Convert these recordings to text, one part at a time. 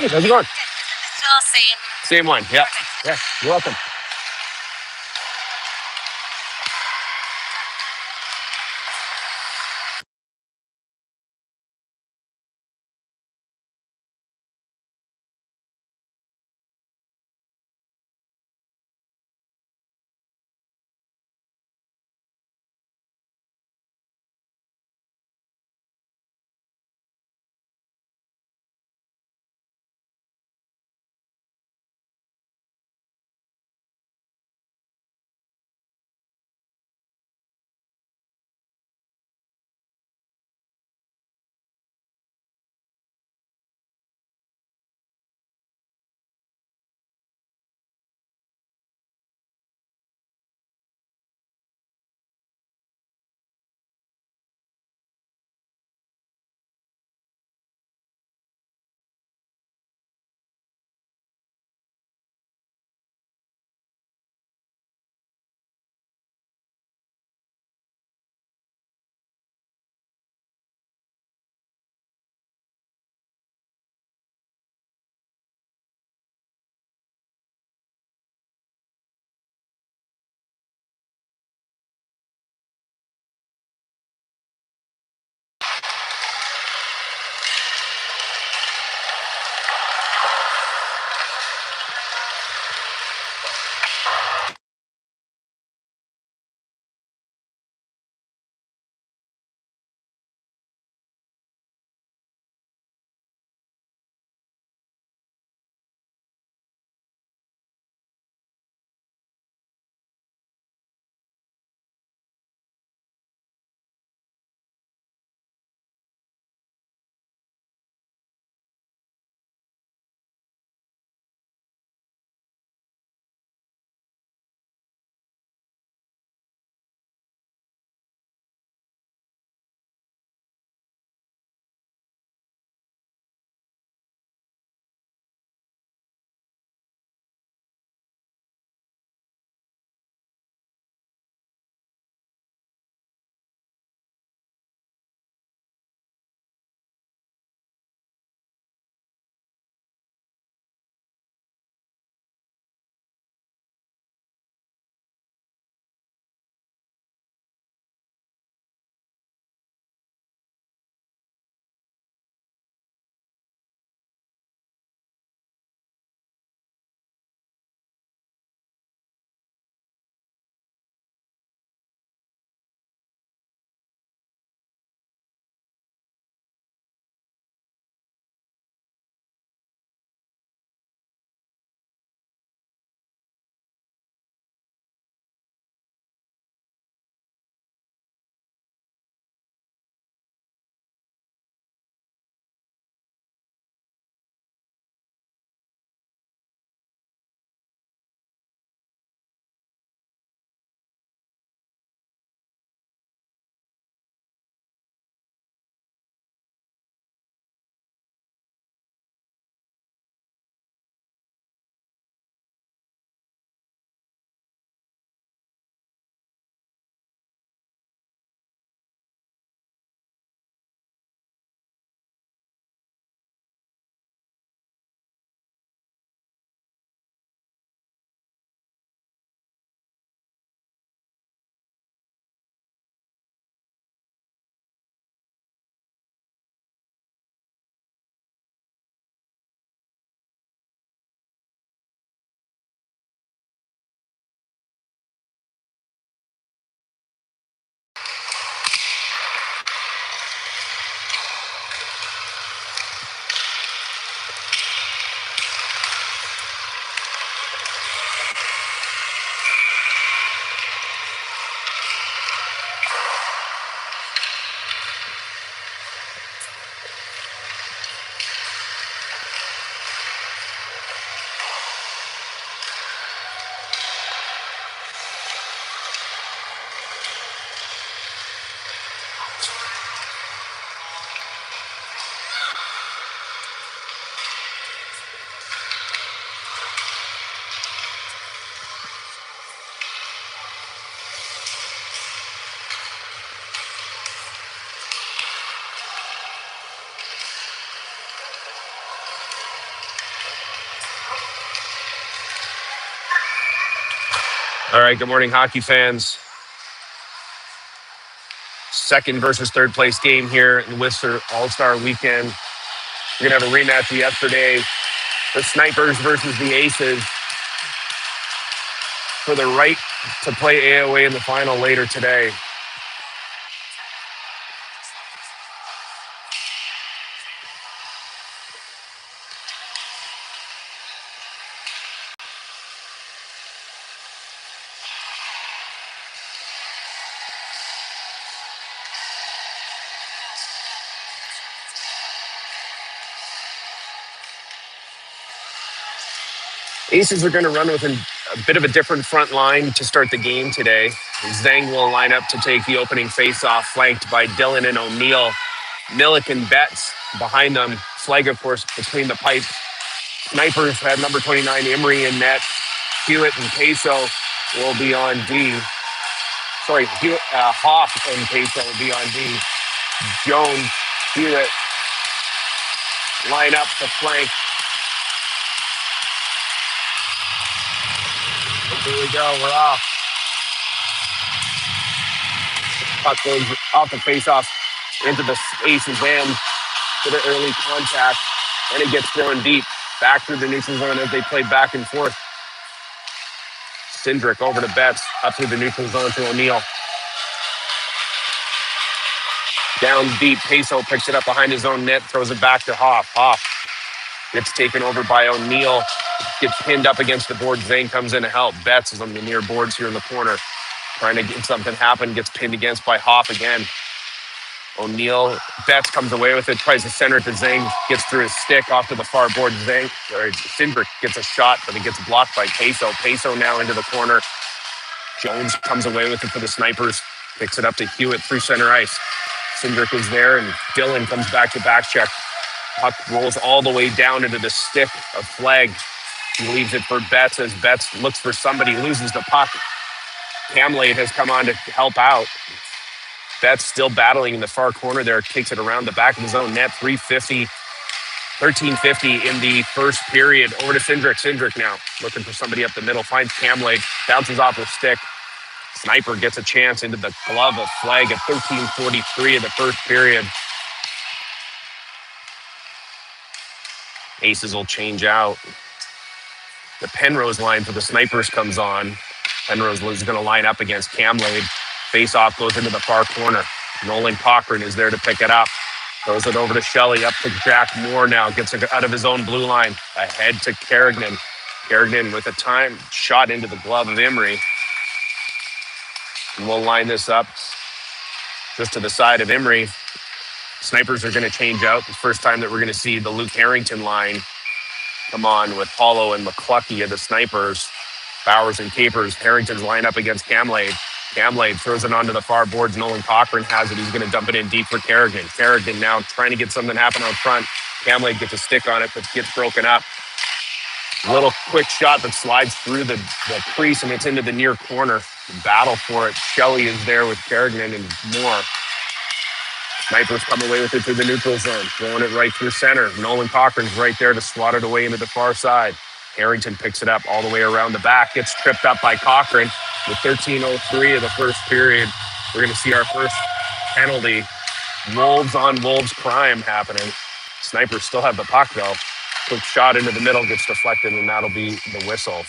How's it going? Still same. Same one. Yeah. Yeah. You're welcome. All right, good morning, hockey fans. Second versus third place game here in Whistler All-Star Weekend. We're going to have a rematch of yesterday. The Snipers versus the Aces for the right to play AOA in the final later today. Aces are going to run with a bit of a different front line to start the game today. Zhang will line up to take the opening faceoff, flanked by Dylan and O'Neill. Millick and Betts behind them. Flag, of course, between the pipes. Snipers have number 29, Emery in net. Hewitt and Peso will be on D. Sorry, Hoff and Peso will be on D. Jones, Hewitt line up to flank. Here we go, we're off. Puck goes off the faceoff into the Aces' hand for the early contact, and it gets thrown deep. Back through the neutral zone as they play back and forth. Cindric over to Betts, up through the neutral zone to O'Neill. Down deep, Peso picks it up behind his own net, throws it back to Hoff. Hoff gets taken over by O'Neill, gets pinned up against the board. Zane comes in to help. Betts is on the near boards here in the corner, trying to get something happen, gets pinned against by Hoff again. O'Neill, Betts comes away with it, tries to center it to Zane, gets through his stick off to the far board. Cindric gets a shot, but it gets blocked by Peso. Peso now into the corner. Jones comes away with it for the Snipers, picks it up to Hewitt through center ice. Cindric is there, and Dylan comes back to back check. Puck rolls all the way down into the stick of Flag. He leaves it for Betts as Betts looks for somebody, loses the puck. Camlade has come on to help out. Betts still battling in the far corner there, takes it around the back of his own net. 13:50 in the first period. Over to Cindric. Cindric now looking for somebody up the middle, finds Camlade, bounces off the stick. Sniper gets a chance into the glove of Flag at 13:43 of the first period. Aces will change out. The Penrose line for the Snipers comes on. Penrose is going to line up against Camlade. Face-off goes into the far corner. Nolan Cochran is there to pick it up. Throws it over to Shelley, up to Jack Moore now. Gets it out of his own blue line. Ahead to Carignan. Carignan with a time shot into the glove of Emery. And we'll line this up just to the side of Emery. Snipers are going to change out. The first time that we're going to see the Luke Harrington line come on with Hollow and McCluckey of the Snipers. Bowers and Capers. Harrington's line up against Camlade. Camlade throws it onto the far boards. Nolan Cochran has it. He's going to dump it in deep for Carrigan. Carrigan now trying to get something happen out front. Camlade gets a stick on it, but gets broken up. Little quick shot that slides through the crease, and it's into the near corner. Battle for it. Shelley is there with Carrigan and Moore. Snipers come away with it through the neutral zone, throwing it right through center. Nolan Cochran's right there to swat it away into the far side. Harrington picks it up all the way around the back, gets tripped up by Cochran. With 13:03 of the first period, we're going to see our first penalty. Wolves on Wolves crime happening. Snipers still have the puck, though. Quick shot into the middle, gets deflected, and that'll be the whistle.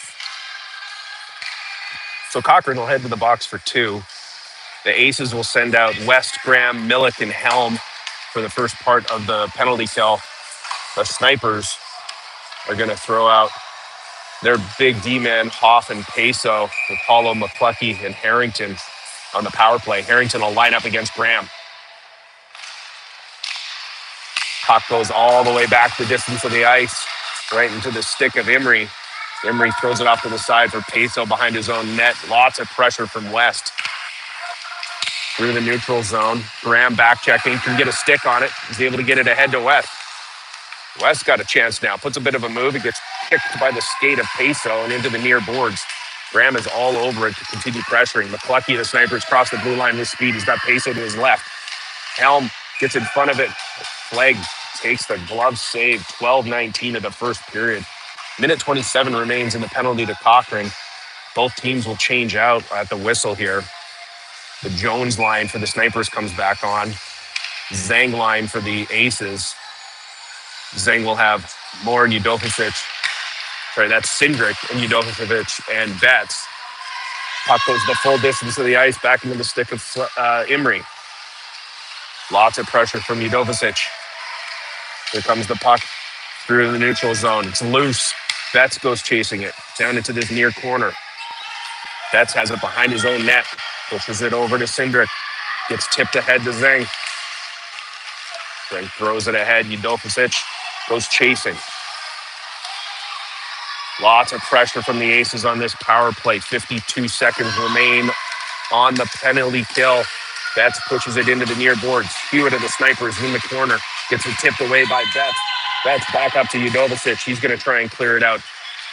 So Cochran will head to the box for two. The Aces will send out West, Graham, Millick, and Helm for the first part of the penalty kill. The Snipers are going to throw out their big D-man, Hoff and Peso, with Hollow, McCluckey, and Harrington on the power play. Harrington will line up against Graham. Puck goes all the way back the distance of the ice, right into the stick of Emery. Emery throws it off to the side for Peso behind his own net. Lots of pressure from West. Through the neutral zone. Graham back checking, can get a stick on it. He's able to get it ahead to West. West got a chance now, puts a bit of a move. It gets kicked by the skate of Peso and into the near boards. Graham is all over it to continue pressuring. McCluckey, the Snipers, cross the blue line with speed. He's got Peso to his left. Helm gets in front of it. Flag takes the glove save. 12:19 of the first period. Minute 27 remains in the penalty to Cochran. Both teams will change out at the whistle here. The Jones line for the Snipers comes back on. Zhang line for the Aces. Zhang will have more and Udovic. Sorry, that's Cindric and Udovic and Betts. Puck goes the full distance of the ice back into the stick of Imrie. Lots of pressure from Udovic. Here comes the puck through the neutral zone. It's loose. Betts goes chasing it down into this near corner. Betts has it behind his own net. Pushes it over to Cindric. Gets tipped ahead to Zhang. Zhang throws it ahead. Udovic goes chasing. Lots of pressure from the Aces on this power play. 52 seconds remain on the penalty kill. Betts pushes it into the near boards. Hewitt of the Snipers in the corner. Gets it tipped away by Betts. Betts back up to Udovic. He's going to try and clear it out.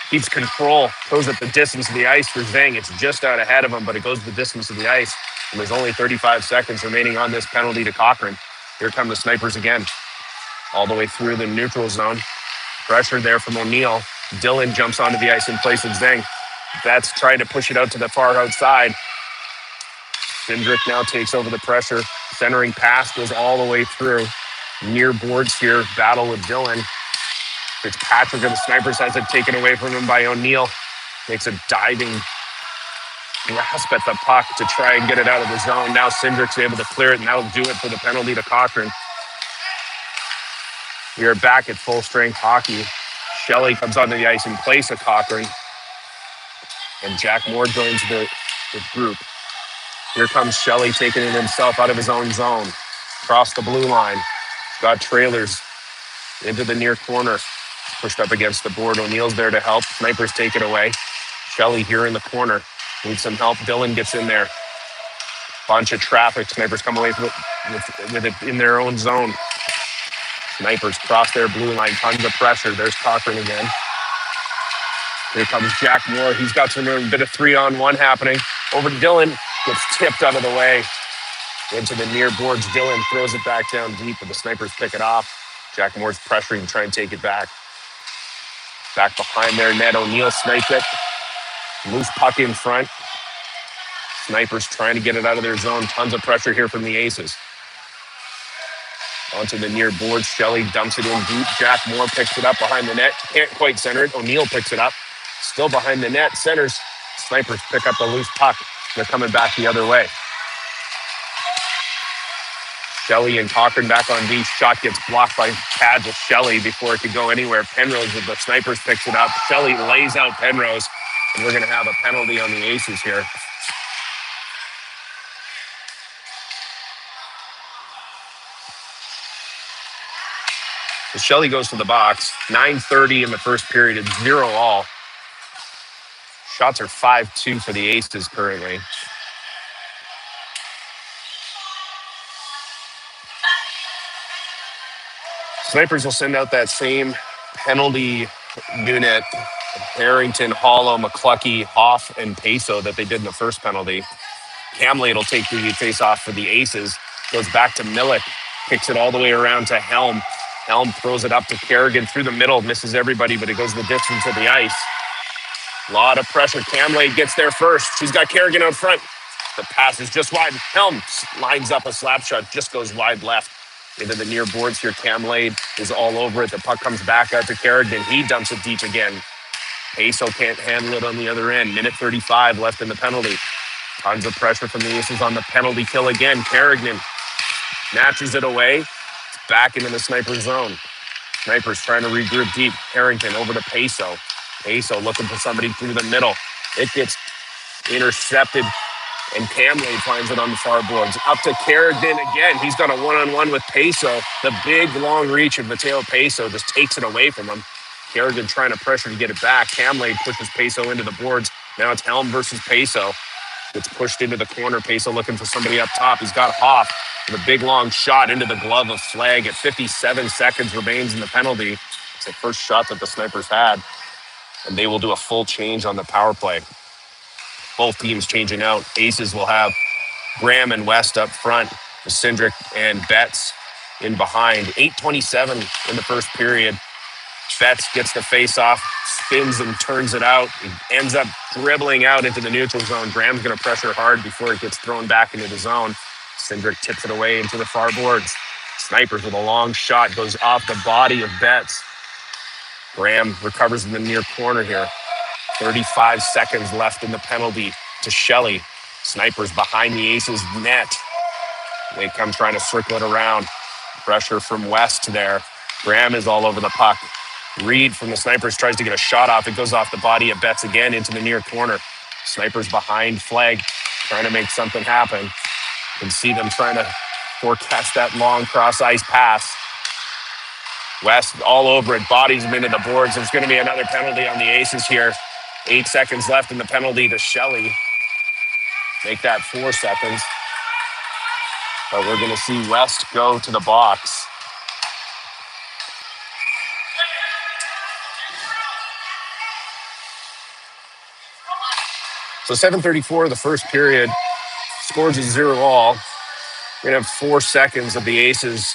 Keeps control. Goes at the distance of the ice for Zhang. It's just out ahead of him, but it goes the distance of the ice. And there's only 35 seconds remaining on this penalty to Cochran. Here come the Snipers again. All the way through the neutral zone. Pressure there from O'Neill. Dillon jumps onto the ice in place of Zhang. Betts trying to push it out to the far outside. Cindric now takes over the pressure. Centering pass goes all the way through. Near boards here. Battle with Dillon. Fitzpatrick of the Snipers has it taken away from him by O'Neill. Makes a diving grasp at the puck to try and get it out of the zone. Now Cindric's able to clear it, and that'll do it for the penalty to Cochran. We are back at full strength hockey. Shelley comes onto the ice in place of Cochran. And Jack Moore joins the group. Here comes Shelley taking it himself out of his own zone. Across the blue line. Got trailers into the near corner. Pushed up against the board. O'Neill's there to help. Snipers take it away. Shelley here in the corner. Needs some help. Dillon gets in there. Bunch of traffic. Snipers come away with it in their own zone. Snipers cross their blue line. Tons of pressure. There's Cochran again. Here comes Jack Moore. He's got a bit of 3-on-1 happening. Over to Dillon. Gets tipped out of the way. Into the near boards. Dillon throws it back down deep, but the Snipers pick it off. Jack Moore's pressuring to try and take it back. Back behind their net. O'Neill sniped it. Loose puck in front. Snipers trying to get it out of their zone. Tons of pressure here from the Aces. Onto the near board. Shelley dumps it in deep. Jack Moore picks it up behind the net. Can't quite center it. O'Neill picks it up. Still behind the net. Centers. Snipers pick up the loose puck. They're coming back the other way. Shelley and Cochran back on D. Shot gets blocked by pads of Shelley before it could go anywhere. Penrose with the Snipers picks it up. Shelley lays out Penrose. And we're going to have a penalty on the Aces here. So Shelley goes to the box. 9:30 in the first period. It's 0-all. Shots are 5-2 for the Aces currently. Snipers will send out that same penalty unit. Harrington, Hollow, McCluckey, Hoff, and Peso that they did in the first penalty. Camlade will take the face-off for the Aces. Goes back to Millick. Kicks it all the way around to Helm. Helm throws it up to Kerrigan through the middle. Misses everybody, but it goes the distance of the ice. A lot of pressure. Camlade gets there first. She's got Kerrigan out front. The pass is just wide. Helm lines up a slap shot. Just goes wide left. Into the near boards here. Camlade is all over it. The puck comes back out to Kerrigan. He dumps it deep again. Peso can't handle it on the other end. Minute 35 left in the penalty. Tons of pressure from the Aces on the penalty kill again. Kerrigan snatches it away. It's back into the Sniper zone. Snipers trying to regroup deep. Harrington over to Peso. Peso looking for somebody through the middle. It gets intercepted, and Camlade finds it on the far boards. Up to Kerrigan again. He's got a one-on-one with Peso. The big, long reach of Mateo Peso just takes it away from him. Kerrigan trying to pressure to get it back. Camlade pushes Peso into the boards. Now it's Helm versus Peso. Gets pushed into the corner. Peso looking for somebody up top. He's got Hoff with a big, long shot into the glove of Flag at 57 seconds remains in the penalty. It's the first shot that the Snipers had, and they will do a full change on the power play. Both teams changing out. Aces will have Graham and West up front, Cindric and Betts in behind. 8:27 in the first period. Betts gets the face-off, spins and turns it out. He ends up dribbling out into the neutral zone. Graham's going to pressure hard before it gets thrown back into the zone. Cindric tips it away into the far boards. Snipers with a long shot goes off the body of Betts. Graham recovers in the near corner here. 35 seconds left in the penalty to Shelley. Snipers behind the Aces net. They come trying to circle it around. Pressure from West there. Graham is all over the puck. Reed from the Snipers tries to get a shot off. It goes off the body of Betts again into the near corner. Snipers behind flag, trying to make something happen. You can see them trying to forecast that long cross ice pass. West all over it, bodies him into the boards. There's going to be another penalty on the Aces here. 8 seconds left in the penalty to Shelley. Make that 4 seconds. But we're going to see West go to the box. So 7:34 of the first period. Scores is 0-all. We're going to have 4 seconds of the Aces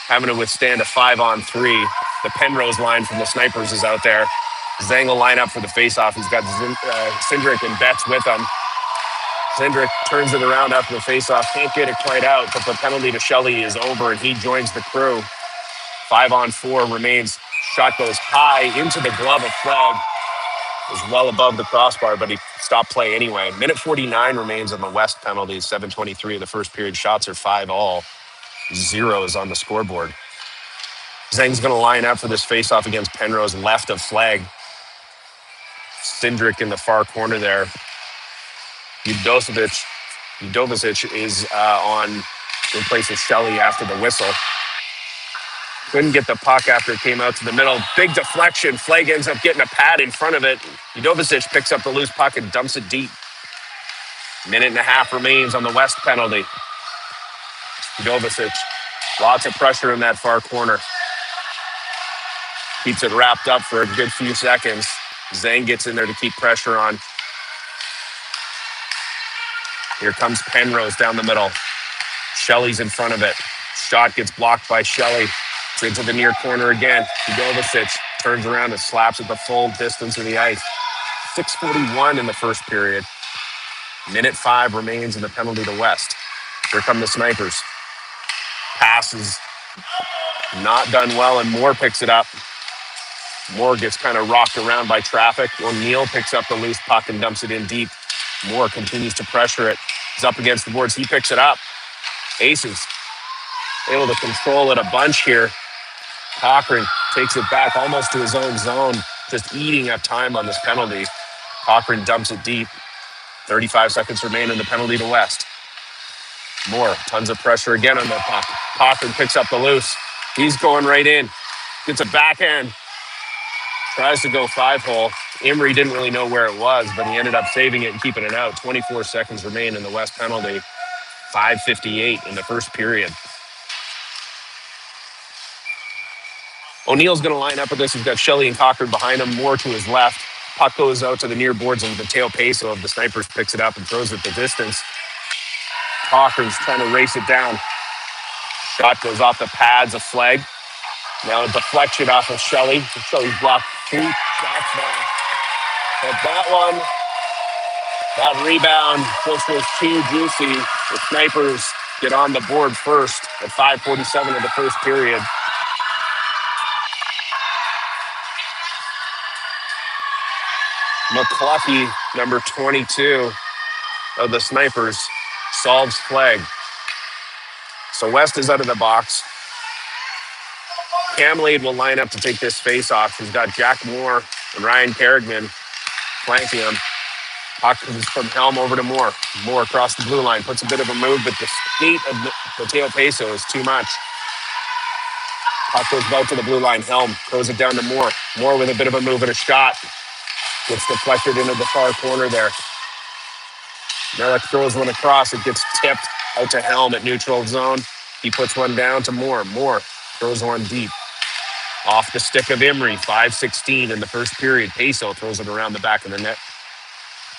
having to withstand a 5-on-3. The Penrose line from the Snipers is out there. Zhang will line up for the faceoff. He's got Cindric and Betts with him. Cindric turns it around after the faceoff. Can't get it quite out, but the penalty to Shelley is over, and he joins the crew. 5-on-4 remains. Shot goes high into the glove of Flag. Is well above the crossbar, but he stopped play anyway. Minute 49 remains on the West penalty. 7:23 of the first period. Shots are 5-all. 0 is on the scoreboard. Zhang's going to line up for this faceoff against Penrose left of Flag. Cindric in the far corner there. Udovicic is on in place of Shelley after the whistle. Couldn't get the puck after it came out to the middle. Big deflection. Flag ends up getting a pad in front of it. Udovicic picks up the loose puck and dumps it deep. Minute and a half remains on the West penalty. Udovicic, lots of pressure in that far corner. Keeps it wrapped up for a good few seconds. Zhang gets in there to keep pressure on. Here comes Penrose down the middle. Shelley's in front of it. Shot gets blocked by Shelley. It's into the near corner again. Udovicic turns around and slaps at the full distance of the ice. 6:41 in the first period. Minute 5 remains in the penalty to West. Here come the Snipers. Pass is not done well, and Moore picks it up. Moore gets kind of rocked around by traffic. O'Neill picks up the loose puck and dumps it in deep. Moore continues to pressure it. He's up against the boards. He picks it up. Aces able to control it a bunch here. Cochran takes it back almost to his own zone, just eating up time on this penalty. Cochran dumps it deep. 35 seconds remain in the penalty to West. Moore, tons of pressure again on the puck. Cochran picks up the loose. He's going right in. Gets a backhand. Tries to go 5-hole. Emery didn't really know where it was, but he ended up saving it and keeping it out. 24 seconds remain in the West penalty. 5:58 in the first period. O'Neill's going to line up with this. He's got Shelley and Cochran behind him, Moore to his left. Puck goes out to the near boards, and Mateo Peso of the Snipers picks it up and throws it the distance. Cochran's trying to race it down. Shot goes off the pads of Flag. Now a deflection off of Shelley. Shelley's blocked 2 shots now. But that rebound just was too juicy. The Snipers get on the board first at 5:47 of the first period. McCluskey, number 22 of the Snipers, solves Flag. So West is out of the box. Camlade will line up to take this face-off. He's got Jack Moore and Ryan Kerrigan flanking him. Puck comes from Helm over to Moore. Moore across the blue line, puts a bit of a move, but the skate of Mateo Peso is too much. Puck goes out to the blue line. Helm throws it down to Moore. Moore with a bit of a move and a shot. Gets deflected into the far corner there. Melick throws one across. It gets tipped out to Helm at neutral zone. He puts one down to Moore. Moore throws one deep. Off the stick of Emery. 5:16 in the first period. Peso throws it around the back of the net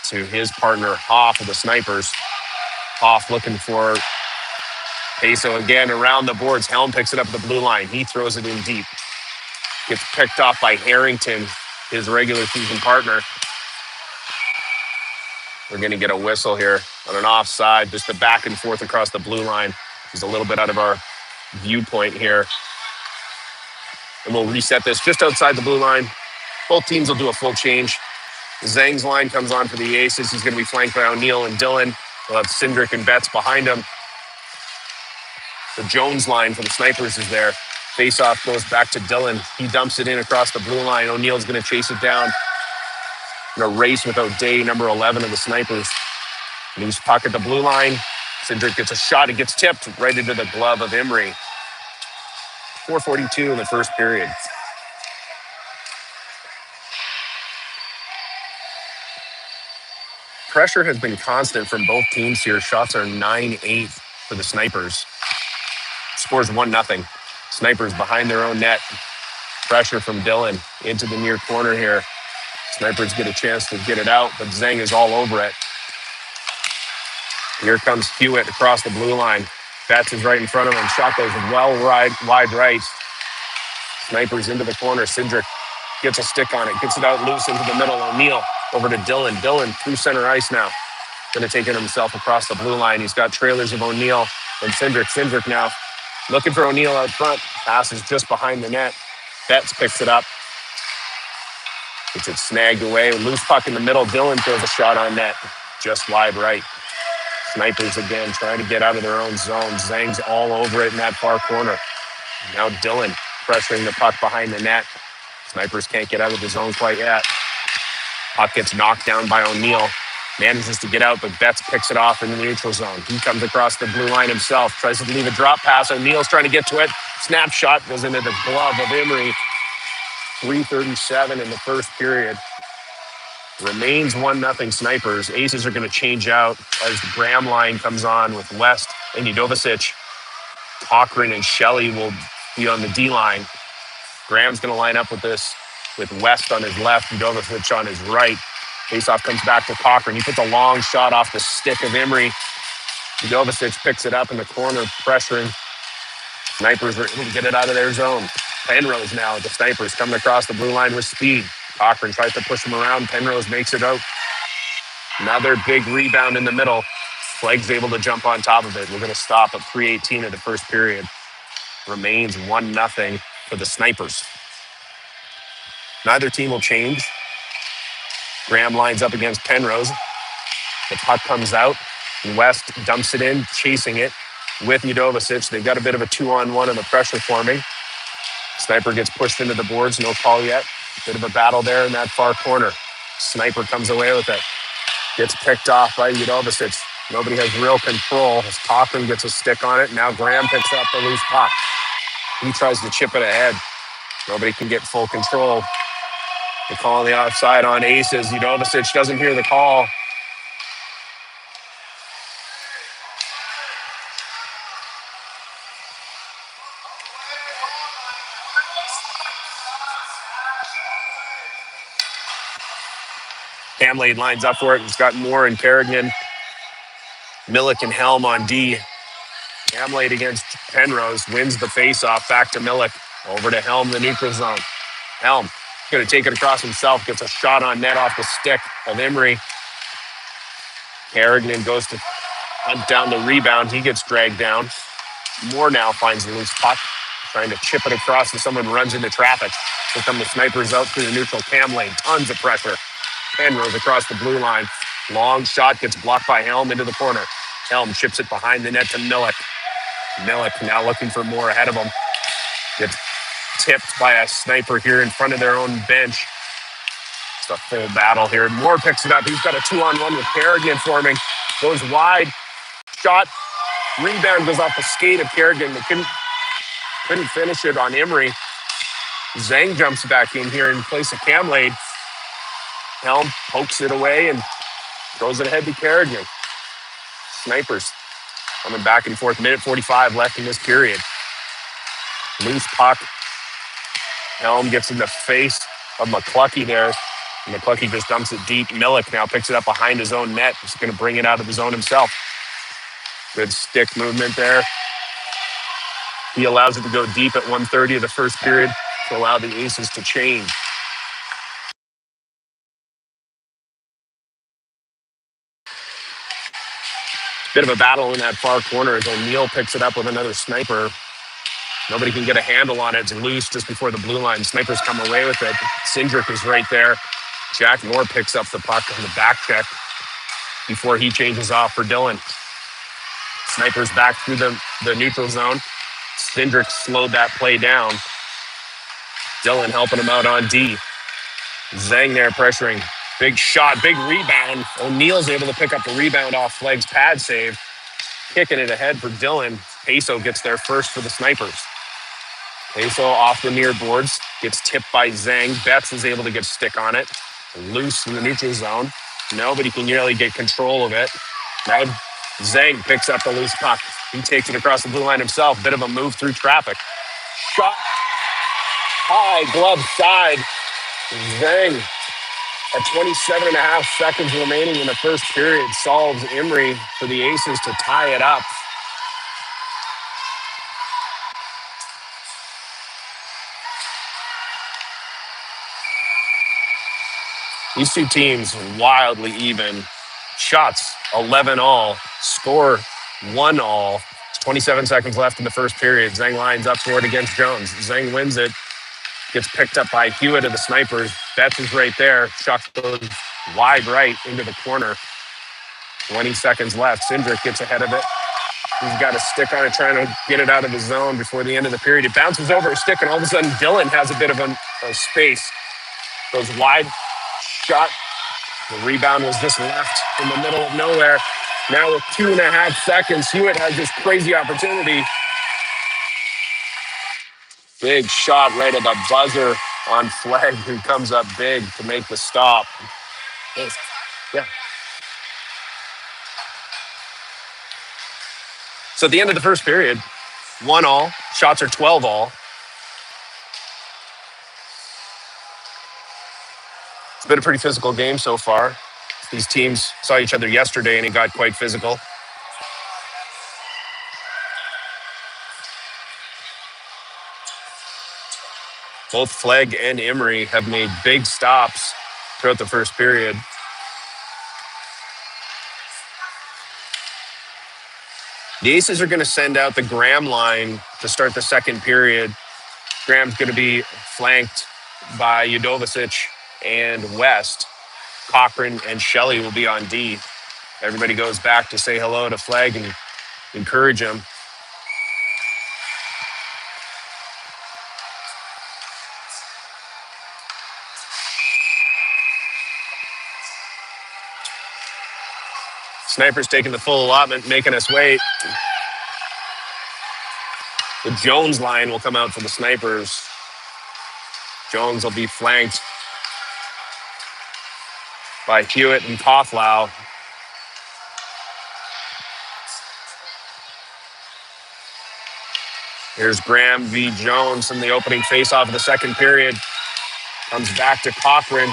to his partner, Hoff of the Snipers. Hoff looking for Peso again around the boards. Helm picks it up at the blue line. He throws it in deep. Gets picked off by Harrington his regular season partner. We're going to get a whistle here on an offside, just a back and forth across the blue line. He's a little bit out of our viewpoint here. And we'll reset this just outside the blue line. Both teams will do a full change. Zhang's line comes on for the Aces. He's going to be flanked by O'Neill and Dillon. We'll have Cindric and Betts behind him. The Jones line for the Snipers is there. Face-off goes back to Dillon. He dumps it in across the blue line. O'Neill's going to chase it down in a race without day, number 11 of the Snipers. Loose puck at the blue line. Cindric gets a shot. It gets tipped right into the glove of Emery. 4:42 in the first period. Pressure has been constant from both teams here. Shots are 9-8 for the Snipers. Scores 1-0. Snipers behind their own net. Pressure from Dillon into the near corner here. Snipers get a chance to get it out, but Zhang is all over it. Here comes Hewitt across the blue line. Betts is right in front of him. Shot goes wide right. Snipers into the corner. Cindric gets a stick on it. Gets it out loose into the middle. O'Neill over to Dillon. Dillon through center ice now. Going to take it himself across the blue line. He's got trailers of O'Neill and Cindric. Cindric now looking for O'Neill out front. Passes just behind the net. Betts picks it up. Gets it snagged away. Loose puck in the middle. Dillon throws a shot on net. Just wide right. Snipers again trying to get out of their own zone. Zhang's all over it in that far corner. Now Dillon pressuring the puck behind the net. Snipers can't get out of the zone quite yet. Puck gets knocked down by O'Neill. Manages to get out, but Betts picks it off in the neutral zone. He comes across the blue line himself. Tries to leave a drop pass. O'Neill's trying to get to it. Snapshot goes into the glove of Emery. 3:37 in the first period. Remains 1-0 Snipers. Aces are going to change out as the Graham line comes on with West and Udovicic. Cochran and Shelley will be on the D line. Graham's going to line up with West on his left, Udovicic on his right. Faceoff comes back to Cochran. He puts a long shot off the stick of Emery. Udovicic picks it up in the corner, pressuring. Snipers are able to get it out of their zone. Penrose now with the Snipers coming across the blue line with speed. Cochran tries to push him around. Penrose makes it out. Another big rebound in the middle. Flagg's able to jump on top of it. We're going to stop at 3:18 of the first period. Remains 1-0 for the Snipers. Neither team will change. Graham lines up against Penrose. The puck comes out. West dumps it in, chasing it with Udovicic. They've got a bit of a 2-on-1 on the pressure forming. Sniper gets pushed into the boards. No call yet. Bit of a battle there in that far corner. Sniper comes away with it. Gets picked off by Udovicic. Nobody has real control as Cochran gets a stick on it. Now Graham picks up the loose puck. He tries to chip it ahead. Nobody can get full control. They're calling the offside on Aces. Udovicic doesn't hear the call. Hamlade lines up for it. He's got Moore and Kerrigan. Millick and Helm on D. Hamlade against Penrose wins the faceoff. Back to Millick. Over to Helm, the neutral zone. Helm going to take it across himself. Gets a shot on net off the stick of Emery. Kerrigan goes to hunt down the rebound. He gets dragged down. Moore now finds the loose puck. Trying to chip it across and someone runs into traffic. Here come the Snipers out through the neutral cam lane. Tons of pressure. Penrose across the blue line. Long shot gets blocked by Helm into the corner. Helm chips it behind the net to Millick. Millick now looking for more ahead of him. Gets tipped by a Sniper here in front of their own bench. It's a full battle here. Moore picks it up. He's got a 2-on-1 with Kerrigan forming. Goes wide. Shot. Rebound goes off the skate of Kerrigan. They couldn't finish it on Emery. Zhang jumps back in here in place of Hamlade. Helm pokes it away and throws it ahead to Kerrigan. Snipers coming back and forth. Minute 45 left in this period. Loose puck. Helm gets in the face of McClucky there. McClucky just dumps it deep. Millick now picks it up behind his own net. He's going to bring it out of the zone himself. Good stick movement there. He allows it to go deep at 1:30 of the first period to allow the Aces to change. Bit of a battle in that far corner as O'Neill picks it up with another sniper. Nobody can get a handle on it. It's loose just before the blue line. Snipers come away with it. Cindric is right there. Jack Moore picks up the puck on the back check before he changes off for Dylan. Snipers back through the neutral zone. Cindric slowed that play down. Dylan helping him out on D. Zhang there pressuring. Big shot, big rebound. O'Neill's able to pick up the rebound off Flagg's pad save. Kicking it ahead for Dylan. Peso gets there first for the Snipers. Peso off the near boards. Gets tipped by Zhang. Betts is able to get stick on it. Loose in the neutral zone. Nobody can really get control of it. Now Zhang picks up the loose puck. He takes it across the blue line himself. Bit of a move through traffic. Shot high, glove side. Zhang, at 27 and a half seconds remaining in the first period, solves Emery for the Aces to tie it up. These two teams wildly even. Shots 11 all, score 1 all. 27 seconds left in the first period. Zhang lines up for it against Jones. Zhang wins it. Gets picked up by Hewitt of the Snipers. Betts is right there. Shot goes wide right into the corner. 20 seconds left. Cindric gets ahead of it. He's got a stick on it, trying to get it out of the zone before the end of the period. It bounces over a stick, and all of a sudden, Dylan has a bit of a space. Goes wide. Shot. The rebound was just left in the middle of nowhere. Now with 2.5 seconds, Hewitt has this crazy opportunity. Big shot right at the buzzer on Flegg, who comes up big to make the stop. Yeah. So at the end of the first period, 1 all. Shots are 12 all. It's been a pretty physical game so far. These teams saw each other yesterday, and it got quite physical. Both Flegg and Emery have made big stops throughout the first period. The Aces are going to send out the Graham line to start the second period. Graham's going to be flanked by Judovicic and West. Cochran and Shelley will be on D. Everybody goes back to say hello to Flegg and encourage him. Snipers taking the full allotment, making us wait. The Jones line will come out for the Snipers. Jones will be flanked by Hewitt and Coughlin. Here's Graham v. Jones in the opening faceoff of the second period. Comes back to Cochran,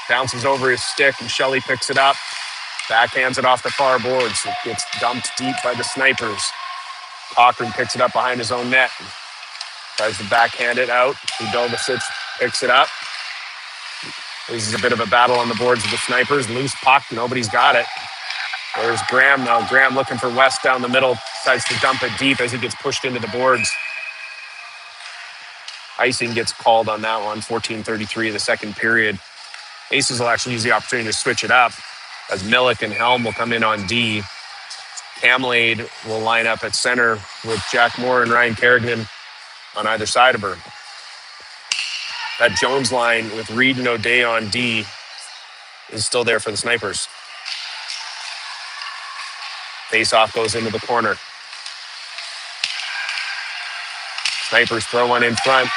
bounces over his stick, and Shelley picks it up. Backhands it off the far boards. It gets dumped deep by the Snipers. Cochran picks it up behind his own net. Tries to backhand it out. Udovicic picks it up. This is a bit of a battle on the boards with the Snipers. Loose puck. Nobody's got it. There's Graham now. Graham looking for West down the middle. Decides to dump it deep as he gets pushed into the boards. Icing gets called on that one. 14:33 of the second period. Aces will actually use the opportunity to switch it up as Millick and Helm will come in on D. Camlade will line up at center with Jack Moore and Ryan Kerrigan on either side of her. That Jones line with Reed and O'Day on D is still there for the Snipers. Face-off goes into the corner. Snipers throw one in front.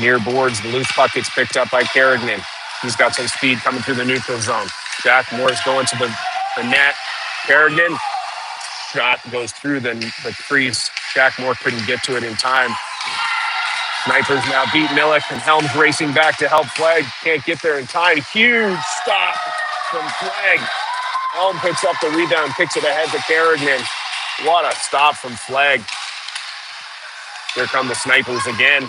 Near boards, the loose puck gets picked up by Kerrigan. He's got some speed coming through the neutral zone. Jack Moore's going to the net. Kerrigan, shot goes through the crease. Jack Moore couldn't get to it in time. Snipers now beat Millick, and Helm's racing back to help Flegg. Can't get there in time. Huge stop from Flegg. Helm picks up the rebound, kicks it ahead to Kerrigan. What a stop from Flegg. Here come the Snipers again.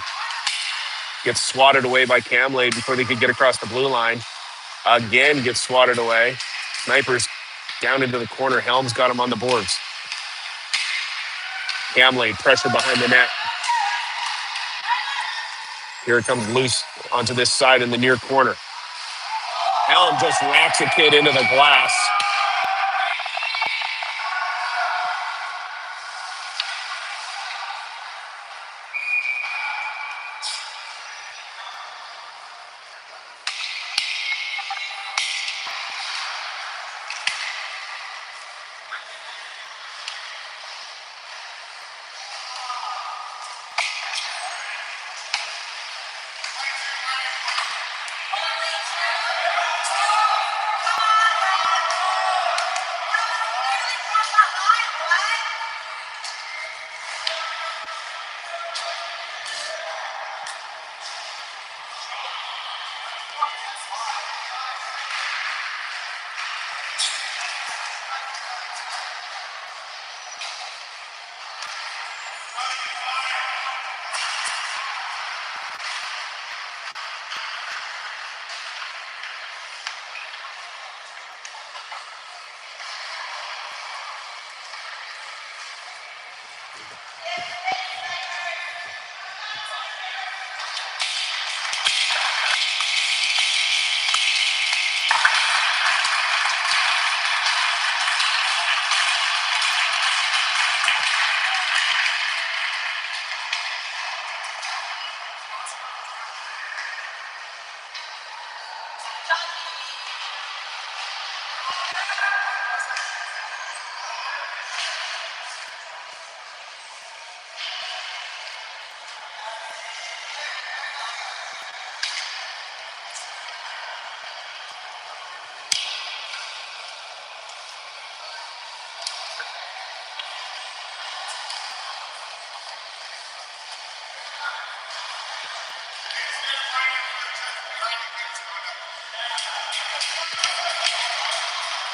Gets swatted away by Camlade before they could get across the blue line. Again gets swatted away. Snipers Down into the corner. Helms got him on the boards. Camley, pressure behind the net. Here it comes loose onto this side in the near corner. Helm just rocks a kid into the glass.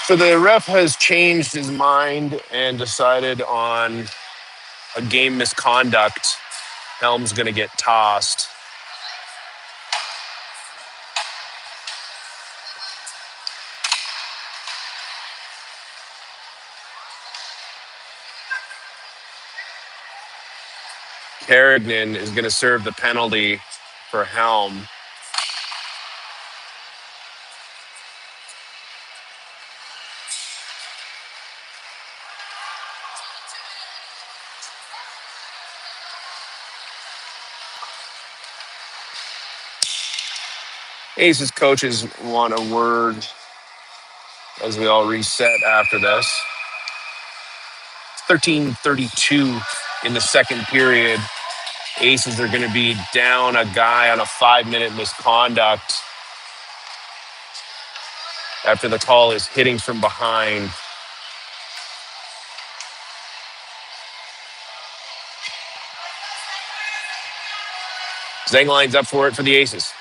So the ref has changed his mind and decided on a game misconduct. Helm's going to get tossed. Carignan is going to serve the penalty for Helm. Aces coaches want a word as we all reset after this. 13:32 in the second period. Aces are going to be down a guy on a 5-minute misconduct after the call is hitting from behind. Zeng lines up for it for the Aces.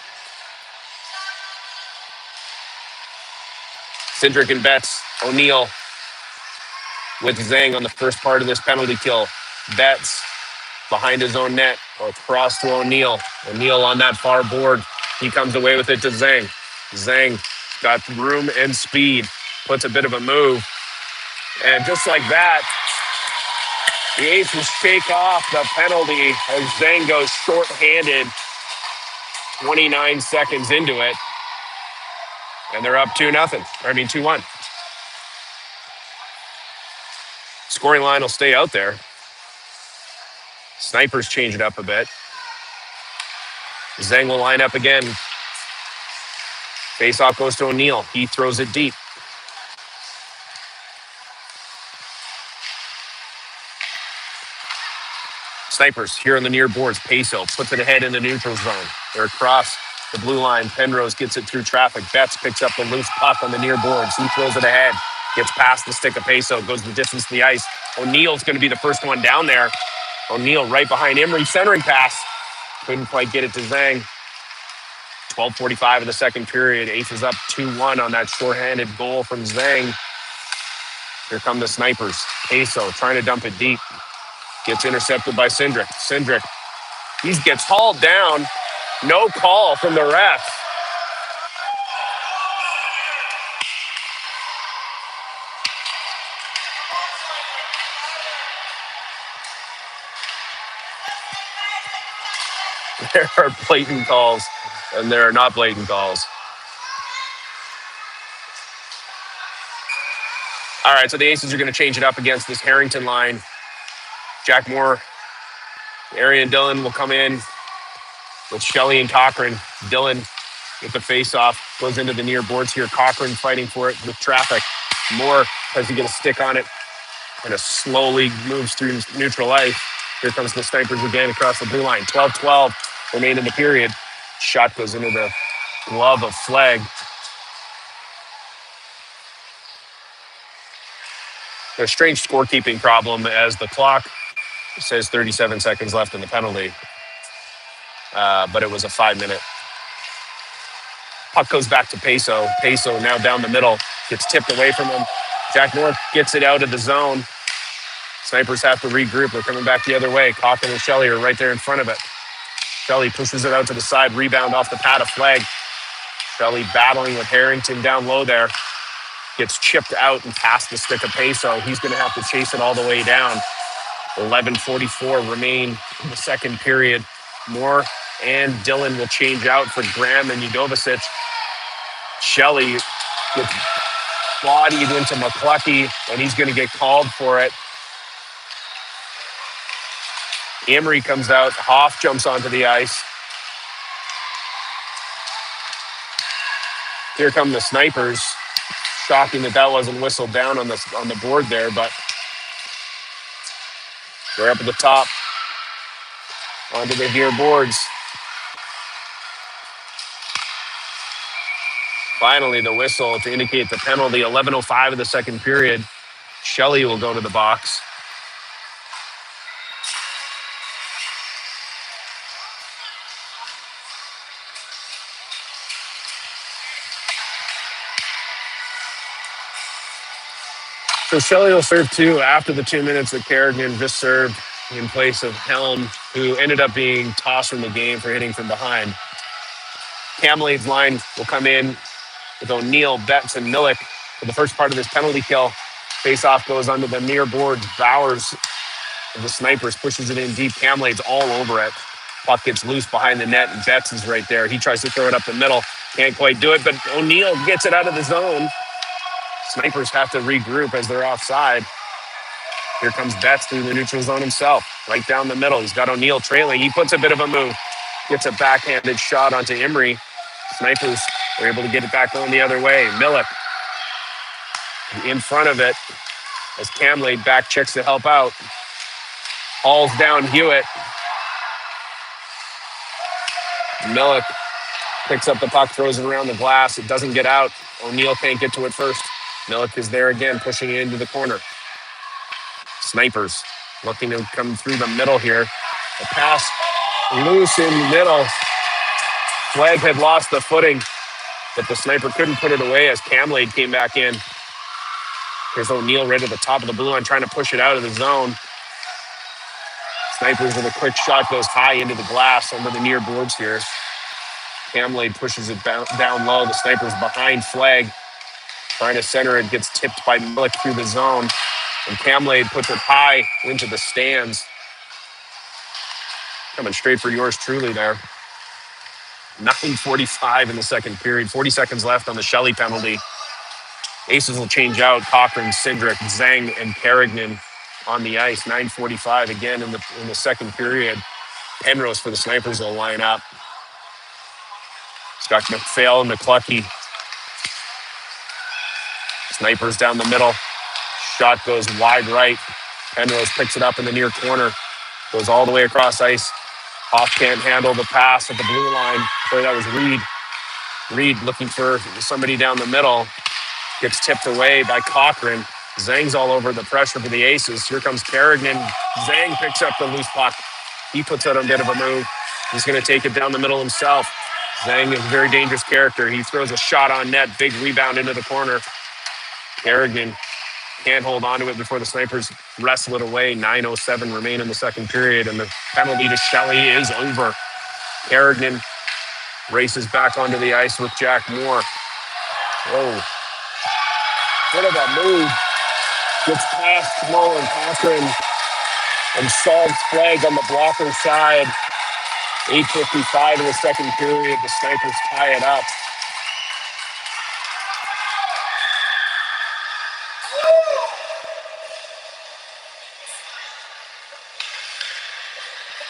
Cindric and Betts. O'Neal with Zeng on the first part of this penalty kill. Betts behind his own net, across to O'Neal. O'Neal on that far board. He comes away with it to Zeng. Zeng got room and speed, puts a bit of a move. And just like that, the Aces shake off the penalty as Zeng goes short-handed 29 seconds into it. And they're up 2-1. Scoring line will stay out there. Snipers change it up a bit. Zeng will line up again. Faceoff goes to O'Neal. He throws it deep. Snipers here on the near boards. Peso puts it ahead in the neutral zone. They're across the blue line. Penrose gets it through traffic. Betts picks up the loose puck on the near boards. He throws it ahead. Gets past the stick of Peso. Goes the distance to the ice. O'Neal's going to be the first one down there. O'Neal right behind Emery. Centering pass. Couldn't quite get it to Zeng. 12:45 in the second period. Aces up 2-1 on that shorthanded goal from Zeng. Here come the Snipers. Peso trying to dump it deep. Gets intercepted by Cindric. Cindric, he gets hauled down. No call from the ref. There are blatant calls, and there are not blatant calls. All right, so the Aces are going to change it up against this Harrington line. Jack Moore, Arian Dillon will come in with Shelley and Cochran. Dillon with the face-off goes into the near boards here. Cochran fighting for it with traffic. Moore tries to get a stick on it and slowly moves through neutral ice. Here comes the Snipers again across the blue line. 12-12 remain in the period. Shot goes into the glove of Flegg. There's a strange scorekeeping problem as the clock says 37 seconds left in the penalty. But it was a 5-minute. Puck goes back to Peso. Peso now down the middle. Gets tipped away from him. Jack Moore gets it out of the zone. Snipers have to regroup. They're coming back the other way. Cochran and Shelley are right there in front of it. Shelley pushes it out to the side. Rebound off the pad of Flegg. Shelley battling with Harrington down low there. Gets chipped out and past the stick of Peso. He's going to have to chase it all the way down. 11:44 remain in the second period. Moore and Dillon will change out for Graham and Udovicic. Shelley gets bodied into McCluckey, and he's going to get called for it. Emery comes out. Hoff jumps onto the ice. Here come the Snipers. Shocking that wasn't whistled down on the board there, but they're up at the top onto the near boards. Finally, the whistle to indicate the penalty. 11:05 of the second period. Shelley will go to the box. So Shelley will serve two after the 2 minutes that Kerrigan just served in place of Helm, who ended up being tossed from the game for hitting from behind. Kamlade's line will come in with O'Neill, Betts, and Millick for the first part of this penalty kill. Face-off goes under the near boards. Bowers of the Snipers pushes it in deep. Kamlade's all over it. Puck gets loose behind the net, and Betts is right there. He tries to throw it up the middle. Can't quite do it, but O'Neill gets it out of the zone. Snipers have to regroup as they're offside. Here comes Betts through the neutral zone himself, right down the middle. He's got O'Neill trailing. He puts a bit of a move, gets a backhanded shot onto Emery. Snipers are able to get it back going the other way. Millick in front of it as Kamlade back checks to help out. Hauls down Hewitt. Millick picks up the puck, throws it around the glass. It doesn't get out. O'Neill can't get to it first. Millick is there again, pushing it into the corner. Snipers looking to come through the middle here. The pass loose in the middle. Flegg had lost the footing, but the Sniper couldn't put it away as Kamlade came back in. Here's O'Neill right at the top of the blue line trying to push it out of the zone. Snipers with a quick shot goes high into the glass under the near boards here. Kamlade pushes it down low. The Snipers behind Flegg. Trying to center it, gets tipped by Millick through the zone. And Kamlade puts it high into the stands. Coming straight for yours truly there. 9:45 in the second period. 40 seconds left on the Shelley penalty. Aces will change out. Cochran, Cindric, Zhang, and Kerrigan on the ice. 9:45 again in the second period. Penrose for the Snipers will line up. Scott McPhail, McCluckey. Snipers down the middle. Shot goes wide right. Penrose picks it up in the near corner. Goes all the way across ice. Hoff can't handle the pass at the blue line. Sorry, that was Reed. Reed looking for somebody down the middle. Gets tipped away by Cochran. Zhang's all over the pressure for the Aces. Here comes Kerrigan. Zhang picks up the loose puck. He puts out a bit of a move. He's going to take it down the middle himself. Zhang is a very dangerous character. He throws a shot on net. Big rebound into the corner. Kerrigan can't hold on to it before the Snipers wrestle it away. 9:07 remain in the second period, and the penalty to Shelley is over. Kerrigan races back onto the ice with Jack Moore. Whoa. What of that move. Gets past Nolan Cochran and solves Flegg on the blocker side. 8:55 in the second period. The Snipers tie it up.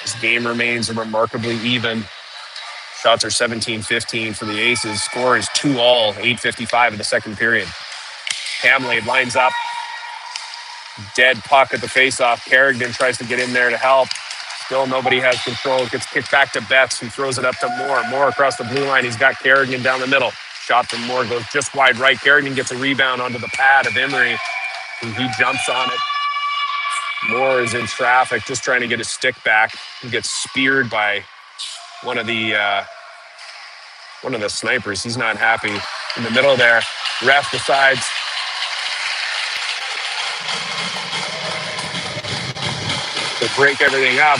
This game remains remarkably even. Shots are 17-15 for the Aces. Score is 2-all, 8:55 in the second period. Hamlade lines up. Dead puck at the faceoff. Carrigan tries to get in there to help. Still nobody has control. Gets kicked back to Betts, who throws it up to Moore. Moore across the blue line. He's got Carrigan down the middle. Shot from Moore goes just wide right. Carrigan gets a rebound onto the pad of Emery, and he jumps on it. Moore is in traffic, just trying to get his stick back. He gets speared by one of the Snipers. He's not happy. In the middle there, ref decides to break everything up.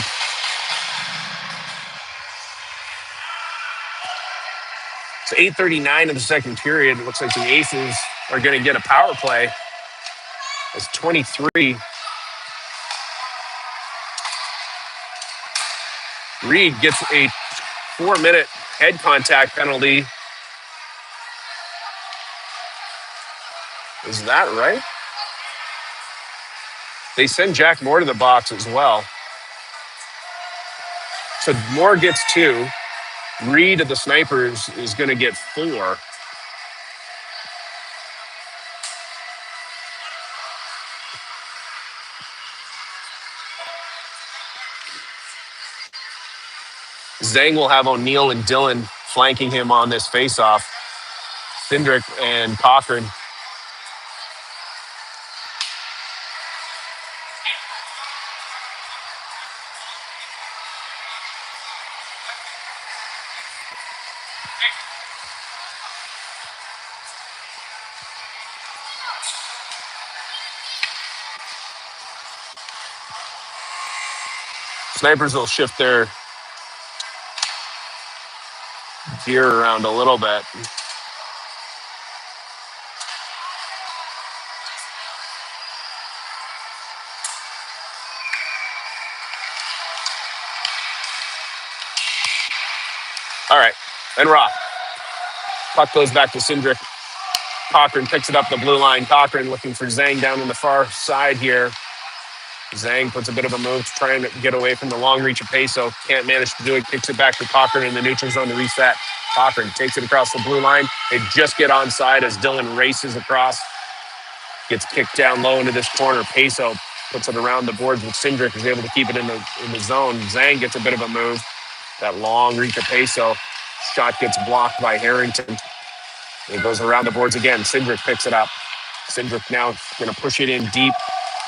So 8:39 in the second period. It looks like the Aces are going to get a power play. It's 23. Reed gets a 4-minute head contact penalty. Is that right? They send Jack Moore to the box as well. So Moore gets 2. Reed of the Snipers is going to get 4. Zhang will have O'Neill and Dillon flanking him on this faceoff. Cindric and Cochran. Snipers will shift their gear around a little bit. All right, and Rock. Puck goes back to Cindric. Cochran picks it up the blue line. Cochran looking for Zhang down in the far side here. Zhang puts a bit of a move to try and get away from the long reach of Peso. Can't manage to do it. Kicks it back to Cochran in the neutral zone to reset. Cochran takes it across the blue line. They just get onside as Dillon races across. Gets kicked down low into this corner. Peso puts it around the boards with Cindric, is able to keep it in the zone. Zhang gets a bit of a move. That long reach of Peso. Shot gets blocked by Harrington. It goes around the boards again. Cindric picks it up. Cindric now going to push it in deep,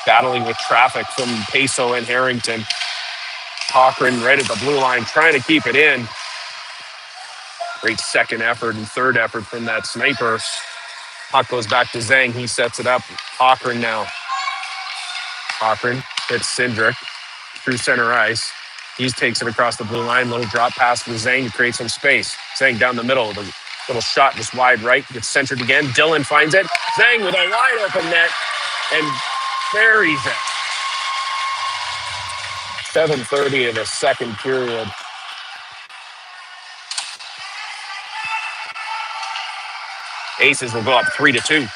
battling with traffic from Peso and Harrington. Cochran right at the blue line, trying to keep it in. Great second effort and third effort from that Sniper. Puck goes back to Zhang. He sets it up. Cochran now. Cochran hits Cindric through center ice. He takes it across the blue line. Little drop pass for Zhang to create some space. Zhang down the middle. The little shot just wide right. Gets centered again. Dillon finds it. Zhang with a wide open net and buries it. 7:30 in the second period. Aces will go up 3-2.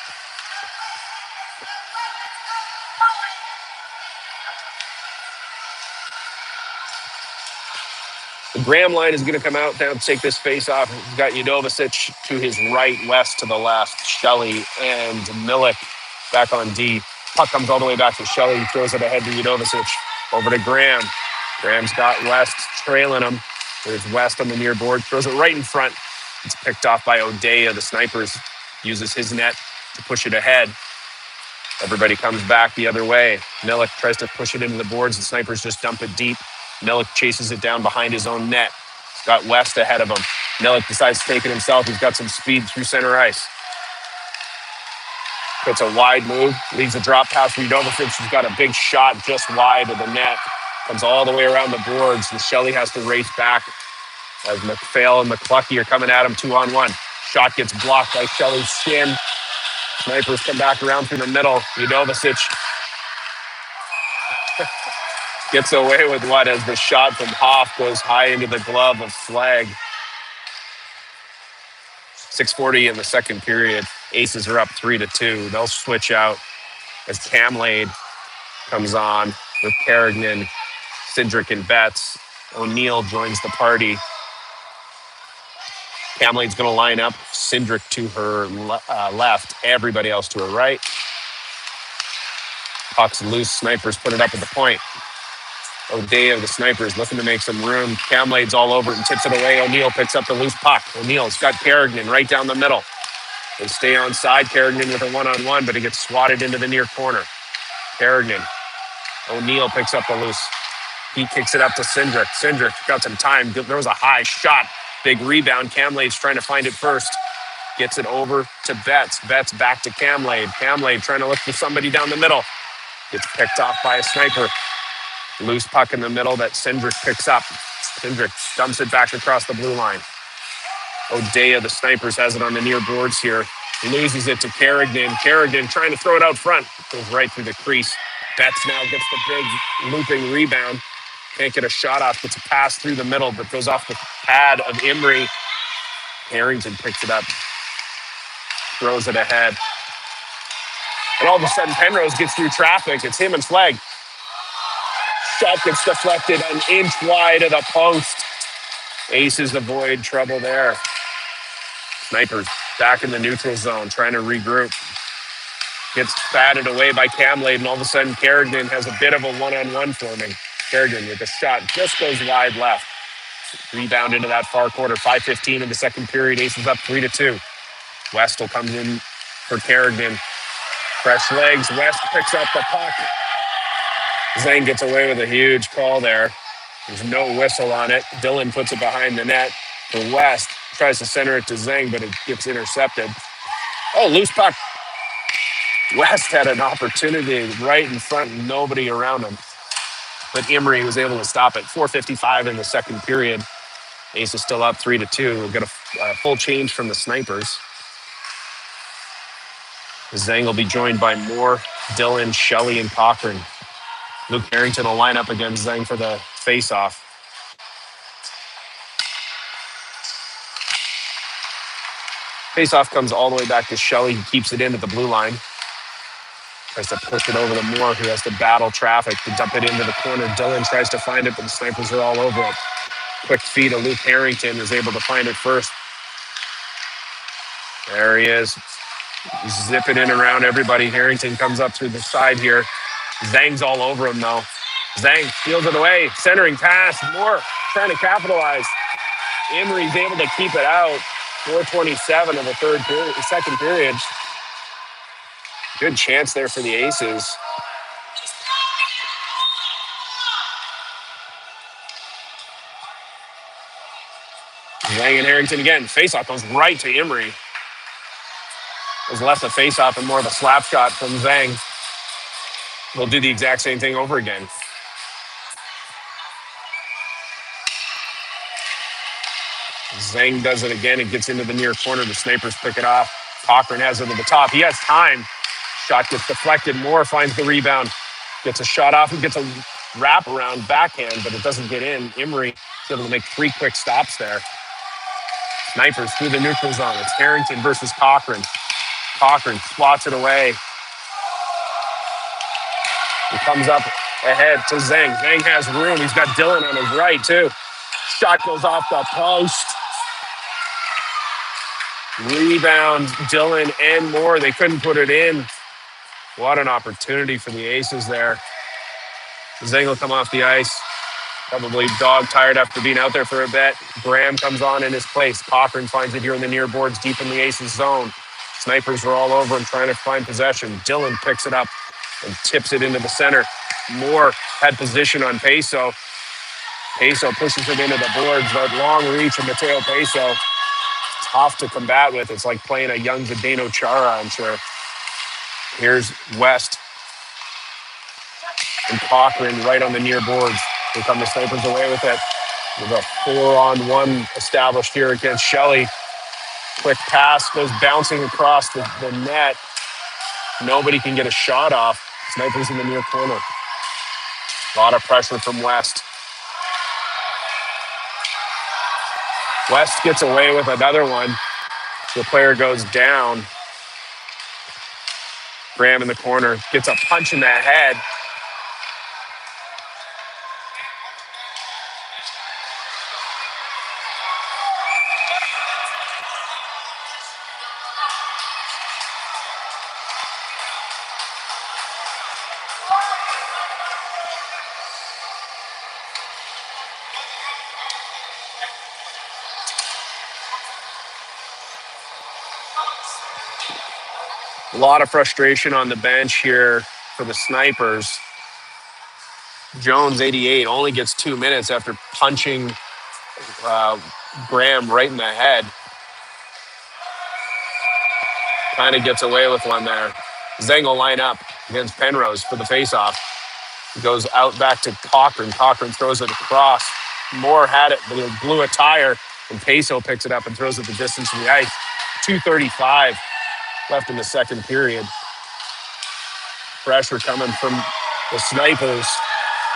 The Graham line is going to come out now to take this face off. We've got Judovicic to his right, West to the left. Shelley and Milik back on D. Puck comes all the way back to Shelley. He throws it ahead to Judovicic. Over to Graham. Graham's got West trailing him. There's West on the near board. Throws it right in front. It's picked off by O'Day of the Snipers. Uses his net to push it ahead. Everybody comes back the other way. Milik tries to push it into the boards. The Snipers just dump it deep. Milik chases it down behind his own net. He's got West ahead of him. Milik decides to take it himself. He's got some speed through center ice. Puts a wide move. Leaves a drop pass for Judovicic. He's got a big shot just wide of the net. Comes all the way around the boards. And Shelley has to race back as McPhail and McClucky are coming at him 2-on-1. Shot gets blocked by Shelley's shin. Snipers come back around through the middle. Judovicic Gets away with what as the shot from Hoff goes high into the glove of Flag. 6:40 in the second period. Aces are up 3-2. They'll switch out as Camlade comes on with Carignan, Cindric, and Betts. O'Neill joins the party. Camlade's going to line up. Cindric to her left. Everybody else to her right. Puck's loose. Snipers put it up at the point. O'Day of the Snipers looking to make some room. Camlade's all over it and tips it away. O'Neill picks up the loose puck. O'Neill's got Carignan right down the middle. They stay on side. Carignan with a one-on-one, but he gets swatted into the near corner. Carignan. O'Neill picks up the loose. He kicks it up to Cindric. Cindric got some time. There was a high shot. Big rebound. Camlade's trying to find it first. Gets it over to Betts. Betts back to Camlade. Camlade trying to look for somebody down the middle. Gets picked off by a sniper. Loose puck in the middle that Cindric picks up. Cindric dumps it back across the blue line. O'Day of the Snipers has it on the near boards here. Loses it to Carignan. Carignan trying to throw it out front. Goes right through the crease. Betts now gets the big looping rebound. Can't get a shot off. Gets a pass through the middle, but goes off the pad of Emery. Harrington picks it up. Throws it ahead. And all of a sudden, Penrose gets through traffic. It's him and Flag. Shot gets deflected an inch wide of the post. Aces avoid trouble there. Snipers back in the neutral zone, trying to regroup. Gets batted away by Camlade, and all of a sudden, Carignan has a bit of a one-on-one forming. Carignan with a shot just goes wide left. Rebound into that far quarter. 5:15 in the second period. Aces up 3-2. West will come in for Carignan. Fresh legs. West picks up the puck. Zang gets away with a huge call there. There's no whistle on it. Dillon puts it behind the net for West. Tries to center it to Zang, but it gets intercepted. Oh, loose puck. West had an opportunity right in front, nobody around him. But Emery was able to stop it. 4:55 in the second period. Ace is still up 3-2. We'll get a full change from the Snipers. Zang will be joined by Moore, Dillon, Shelley, and Cochran. Luke Harrington will line up against Zang for the face-off. Face-off comes all the way back to Shelley. He keeps it in at the blue line. Tries to push it over to Moore, who has to battle traffic to dump it into the corner. Dillon tries to find it, but the Snipers are all over it. Quick feed of Luke Harrington is able to find it first. There he is. Zipping in around everybody. Harrington comes up through the side here. Zang's all over him, though. Zang steals it away. Centering pass. Moore trying to capitalize. Emery's able to keep it out. 4:27 of the second period. Good chance there for the Aces. Zang and Harrington again. Faceoff goes right to Emery. Was less a faceoff and more of a slap shot from Zang. We'll do the exact same thing over again. Zang does it again. It gets into the near corner. The Snipers pick it off. Cochran has it at the top. He has time. Shot gets deflected. Moore finds the rebound. Gets a shot off and gets a wraparound backhand, but it doesn't get in. Emery is able to make 3 quick stops there. Snipers through the neutral zone. It's Harrington versus Cochran. Cochran swats it away. He comes up ahead to Zang. Zang has room. He's got Dillon on his right, too. Shot goes off the post. Rebound, Dillon and Moore. They couldn't put it in. What an opportunity for the Aces there. Zang will come off the ice. Probably dog-tired after being out there for a bit. Graham comes on in his place. Cochran finds it here in the near boards deep in the Aces zone. Snipers are all over him trying to find possession. Dillon picks it up and tips it into the center. Moore had position on Peso. Peso pushes it into the boards, but long reach of Mateo Peso. Tough to combat with. It's like playing a young Zdeno Chara, I'm sure. Here's West and Cochran right on the near boards. Here come the Snipers away with it. With a 4-on-1 established here against Shelley. Quick pass goes bouncing across the net. Nobody can get a shot off. Snipers in the near corner. A lot of pressure from West. West gets away with another one. The player goes down. Graham in the corner gets a punch in the head. A lot of frustration on the bench here for the Snipers. Jones, 88, only gets 2 minutes after punching Graham right in the head. Kind of gets away with one there. Zeng will line up against Penrose for the faceoff. He goes out back to Cochran. Cochran throws it across. Moore had it, but he blew a tire, and Peso picks it up and throws it the distance from the ice. 2:35 left in the second period. Pressure coming from the Snipers.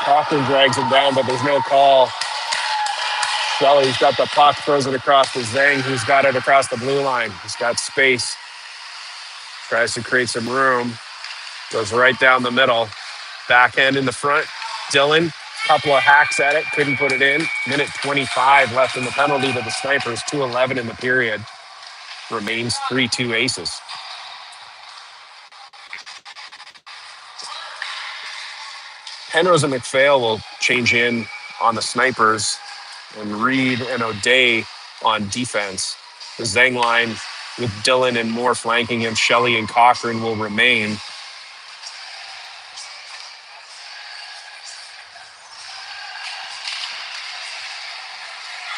Cochran drags him down, but there's no call. Shelley's got the puck, throws it across to Zeng, who's got it across the blue line. He's got space. Tries to create some room. Goes right down the middle. Backhand in the front. Dillon, couple of hacks at it. Couldn't put it in. Minute 25 left in the penalty to the Snipers. 2:11 in the period. Remains 3-2 Aces. Penrose and McPhail will change in on the Snipers, and Reed and O'Day on defense. The Zeng line with Dillon and Moore flanking him. Shelley and Cochran will remain.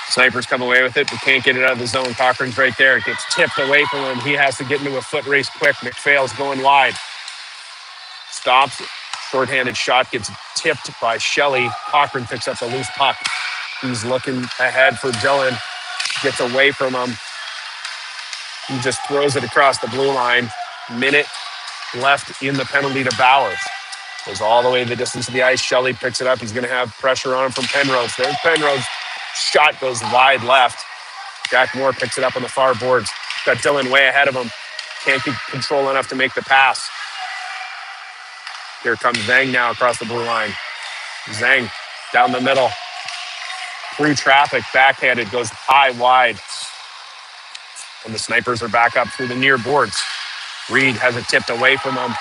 Snipers come away with it, but can't get it out of the zone. Cochran's right there. It gets tipped away from him. He has to get into a foot race quick. McPhail's going wide. Stops. Shorthanded shot gets tipped by Shelley. Cochran picks up the loose puck. He's looking ahead for Dillon. Gets away from him. He just throws it across the blue line. Minute left in the penalty to Bowers. Goes all the way the distance of the ice. Shelley picks it up. He's going to have pressure on him from Penrose. There's Penrose. Shot goes wide left. Jack Moore picks it up on the far boards. Got Dillon way ahead of him. Can't keep control enough to make the pass. Here comes Zeng now across the blue line. Zeng down the middle. Through traffic, backhanded, goes high wide. And the Snipers are back up through the near boards. Reed has it tipped away from him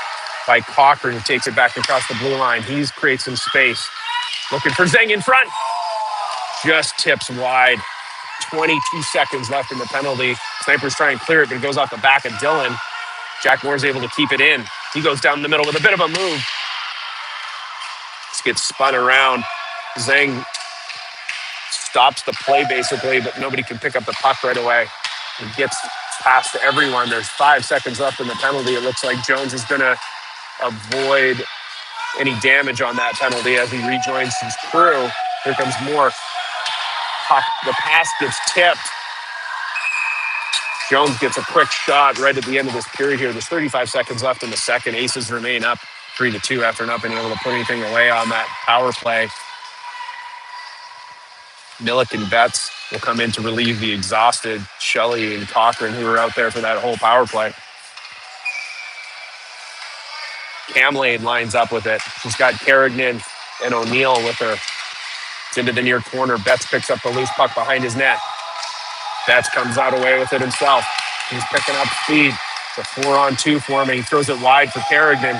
by Cochran, who takes it back across the blue line. He's creates some space. Looking for Zeng in front. Just tips wide. 22 seconds left in the penalty. Snipers try and clear it, but it goes off the back of Dillon. Jack Moore's able to keep it in. He goes down the middle with a bit of a move. This gets spun around. Zeng stops the play basically, but nobody can pick up the puck right away. He gets past everyone. There's 5 seconds left in the penalty. It looks like Jones is going to avoid any damage on that penalty as he rejoins his crew. Here comes Moore. The pass gets tipped. Jones gets a quick shot right at the end of this period here. There's 35 seconds left in the second. Aces remain up 3-2 after not being able to put anything away on that power play. Millick and Betts will come in to relieve the exhausted Shelley and Cochran, who were out there for that whole power play. Camlade lines up with it. She's got Carrigan and O'Neill with her. It's into the near corner. Betts picks up the loose puck behind his net. Betts comes out away with it himself. He's picking up speed. It's a 4-on-2 for him, and he throws it wide for Carrigan.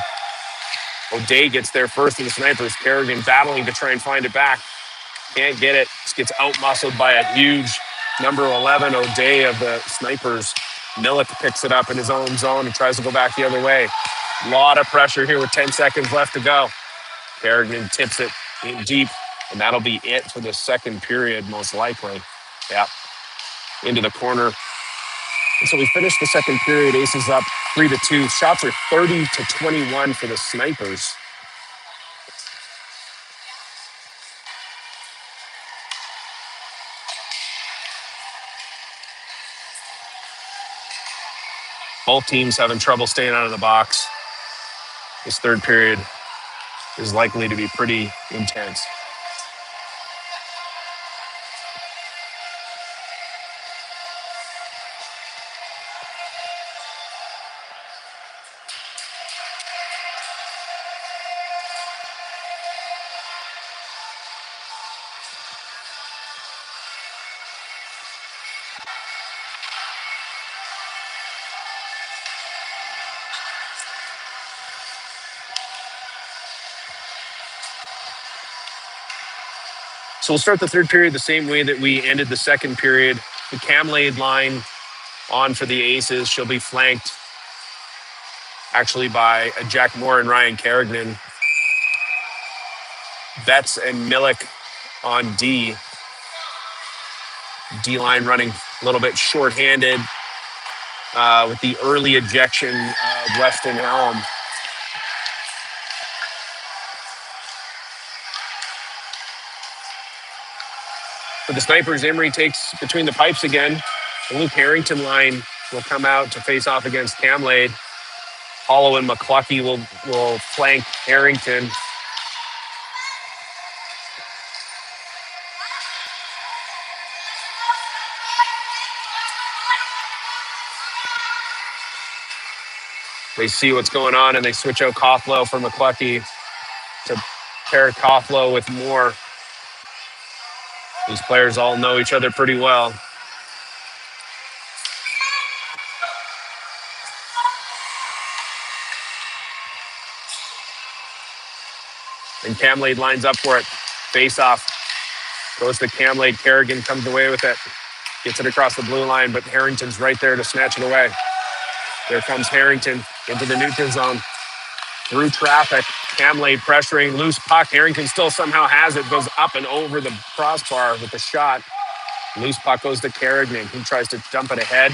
O'Day gets there first in the Snipers. Carrigan battling to try and find it back. Can't get it. Just gets out-muscled by a huge number 11 O'Day of the Snipers. Millick picks it up in his own zone and tries to go back the other way. A lot of pressure here with 10 seconds left to go. Carrigan tips it in deep, and that'll be it for the second period, most likely. Yeah, into the corner. And so we finished the second period. Aces up 3-2. Shots are 30-21 for the Snipers. Both teams having trouble staying out of the box this third period. is likely to be pretty intense. So we'll start the third period the same way that we ended the second period. The Camlade line on for the Aces. She'll be flanked actually by Jack Moore and Ryan Carrigan. Betts and Millick on D. D-line running a little bit short-handed with the early ejection of Weston Helm. For the Snipers, Emery takes between the pipes again. The Luke Harrington line will come out to face off against Camlade. Hollow and McCluckey will flank Harrington. They see what's going on and they switch out Kofflow for McCluckey to pair Kofflow with Moore. These players all know each other pretty well. And Camlade lines up for it. Face off. Goes to Camlade. Carrigan comes away with it. Gets it across the blue line, but Harrington's right there to snatch it away. There comes Harrington into the neutral zone. Through traffic. Camlade pressuring. Loose puck. Harrington still somehow has it. Goes up and over the crossbar with the shot. Loose puck goes to Carrigan. He tries to dump it ahead.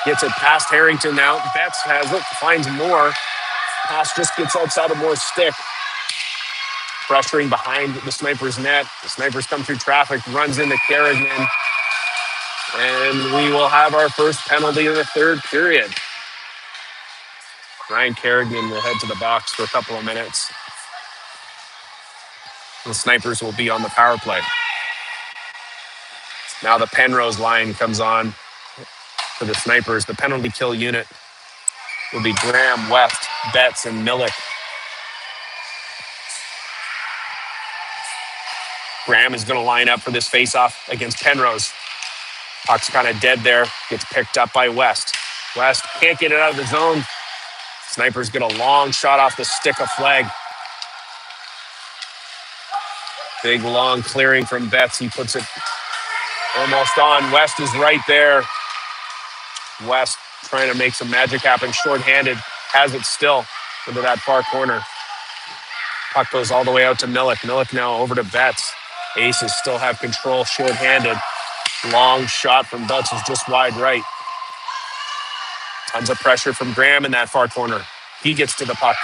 Gets it past Harrington now. Betts has it. Finds Moore. Pass just gets outside of Moore's stick. Pressuring behind the Snipers' net. The Snipers come through traffic. Runs into Carrigan. And we will have our first penalty of the third period. Ryan Carrigan will head to the box for a couple of minutes. The Snipers will be on the power play. Now the Penrose line comes on for the Snipers. The penalty kill unit will be Graham, West, Betts, and Millick. Graham is going to line up for this face-off against Penrose. Puck's kind of dead there. Gets picked up by West. West can't get it out of the zone. Snipers get a long shot off the stick of flag. Big, long clearing from Betts. He puts it almost on. West is right there. West trying to make some magic happen. Short-handed. Has it still into that far corner. Puck goes all the way out to Millick. Millick now over to Betts. Aces still have control. Short-handed. Long shot from Betts is just wide right. Tons of pressure from Graham in that far corner. He gets to the puck.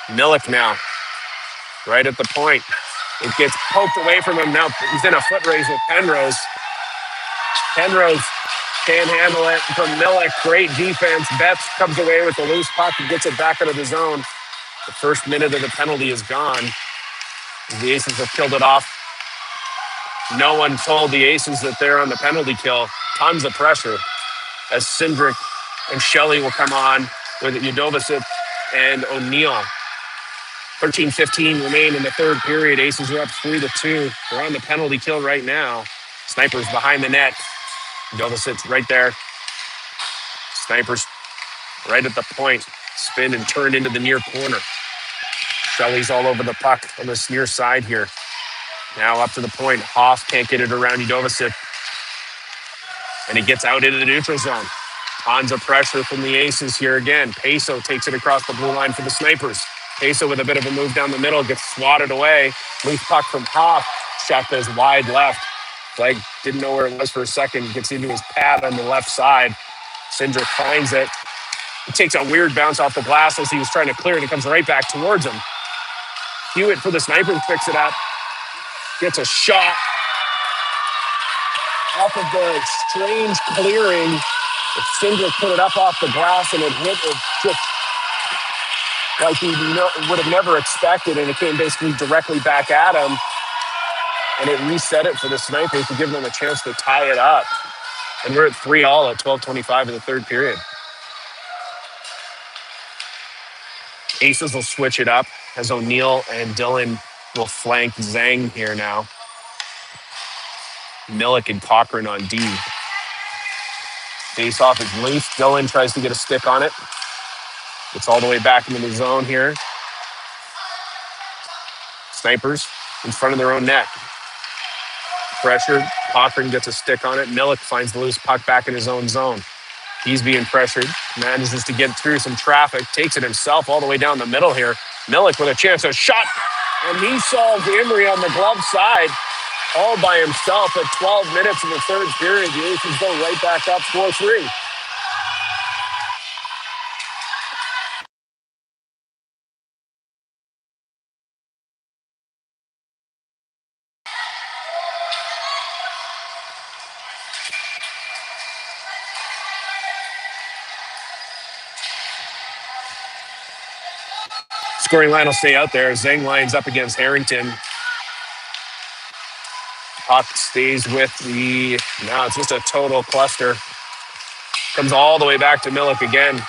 Millick now. Right at the point. It gets poked away from him. Now he's in a foot race with Penrose. Penrose can't handle it from Millick. Great defense. Betts comes away with the loose puck and gets it back out of the zone. The first minute of the penalty is gone. The Aces have killed it off. No one told the Aces that they're on the penalty kill. Tons of pressure as Cindric and Shelley will come on with Udovicic and O'Neill. 13-15 remain in the third period. Aces are up 3-2. They're on the penalty kill right now. Snipers behind the net. Udovicic right there. Snipers right at the point. Spin and turn into the near corner. Shelley's all over the puck on this near side here. Now up to the point. Hoff can't get it around Udovicic. And he gets out into the neutral zone. Tons of pressure from the Aces here again. Peso takes it across the blue line for the Snipers. Peso with a bit of a move down the middle, gets swatted away. Loose puck from Hoff. Shot goes wide left. Flag didn't know where it was for a second. Gets into his pad on the left side. Cindric finds it. It takes a weird bounce off the glass as he was trying to clear it. It comes right back towards him. Hewitt for the Snipers picks it up. Gets a shot off of the strange clearing. Cindric put it up off the glass and it hit. It just like he would have never expected, and it came basically directly back at him, and it reset it for the Snipers to give them a chance to tie it up. And we're at 3-all at 12:25 in the third period. Aces will switch it up as O'Neill and Dylan will flank Zhang here now. Milik and Cochran on D. Face off is loose. Dylan tries to get a stick on it. Gets all the way back into the zone here. Snipers in front of their own net. Pressured. Cochran gets a stick on it. Milik finds the loose puck back in his own zone. He's being pressured. Manages to get through some traffic. Takes it himself all the way down the middle here. Milik with a chance of shot. And he solves Emery on the glove side all by himself at 12 minutes in the third period. The Aces go right back up 4-3. Scoring line will stay out there. Zhang lines up against Harrington. Puck stays with the... Now it's just a total cluster. Comes all the way back to Milik again.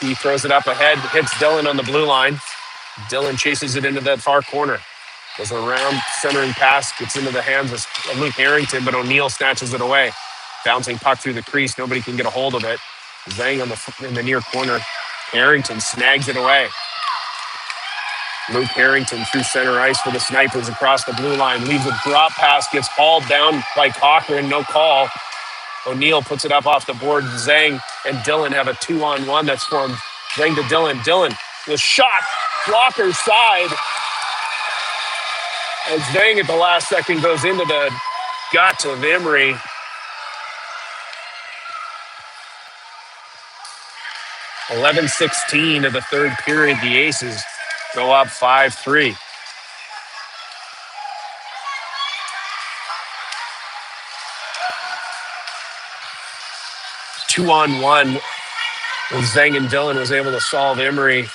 He throws it up ahead, hits Dylan on the blue line. Dylan chases it into that far corner. Goes around, centering pass, gets into the hands of Luke Harrington, but O'Neill snatches it away. Bouncing puck through the crease. Nobody can get a hold of it. Zhang in the near corner. Harrington snags it away. Luke Harrington through center ice for the Snipers across the blue line. Leaves a drop pass, gets hauled down by Cochran. No call. O'Neill puts it up off the board. Zhang and Dylan have a 2-on-1 that's formed. Zhang to Dylan. Dylan, the shot, blocker side. As Zhang at the last second goes into the gut of Emery. (11:16) of the third period. The Aces go up 5-3. Two-on-one. Zhang and Dylan was able to solve Emery.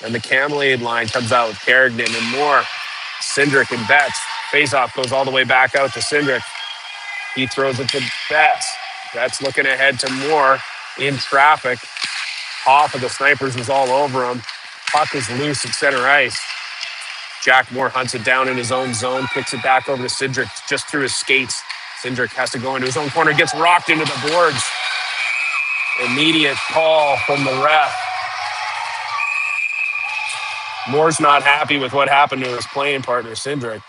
And the Camelade line comes out with Carignan and Moore. Cindric and Betts. Faceoff goes all the way back out to Cindric. He throws it to Betts. Betts looking ahead to Moore in traffic. Off of the Snipers was all over him. Puck is loose at center ice. Jack Moore hunts it down in his own zone, kicks it back over to Cindric just through his skates. Cindric has to go into his own corner, gets rocked into the boards. Immediate call from the ref. Moore's not happy with what happened to his playing partner, Cindric.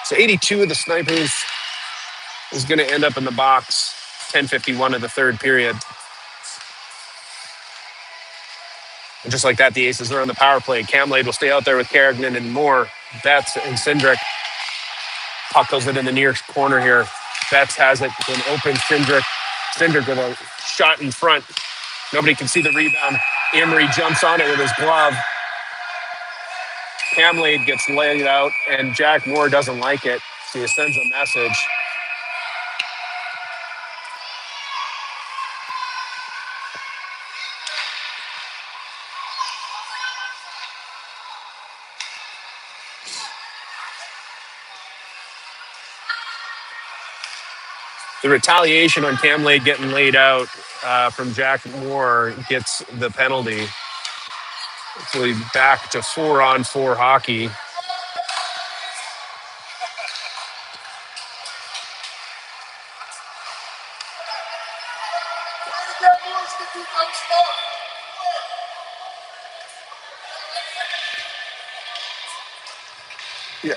So 82 of the Snipers is going to end up in the box. 10:51 of the third period. And just like that, the Aces are on the power play. Camelade will stay out there with Carignan and Moore. Betts and Cindric. Puck goes in the near corner here. Betts has it. An open Cindric. Cindric with a shot in front. Nobody can see the rebound. Emery jumps on it with his glove. Camelade gets laid out, and Jack Moore doesn't like it. So he sends a message. The retaliation on Camelade getting laid out from Jack Moore gets the penalty. So he's back to 4-on-4 hockey. Yeah.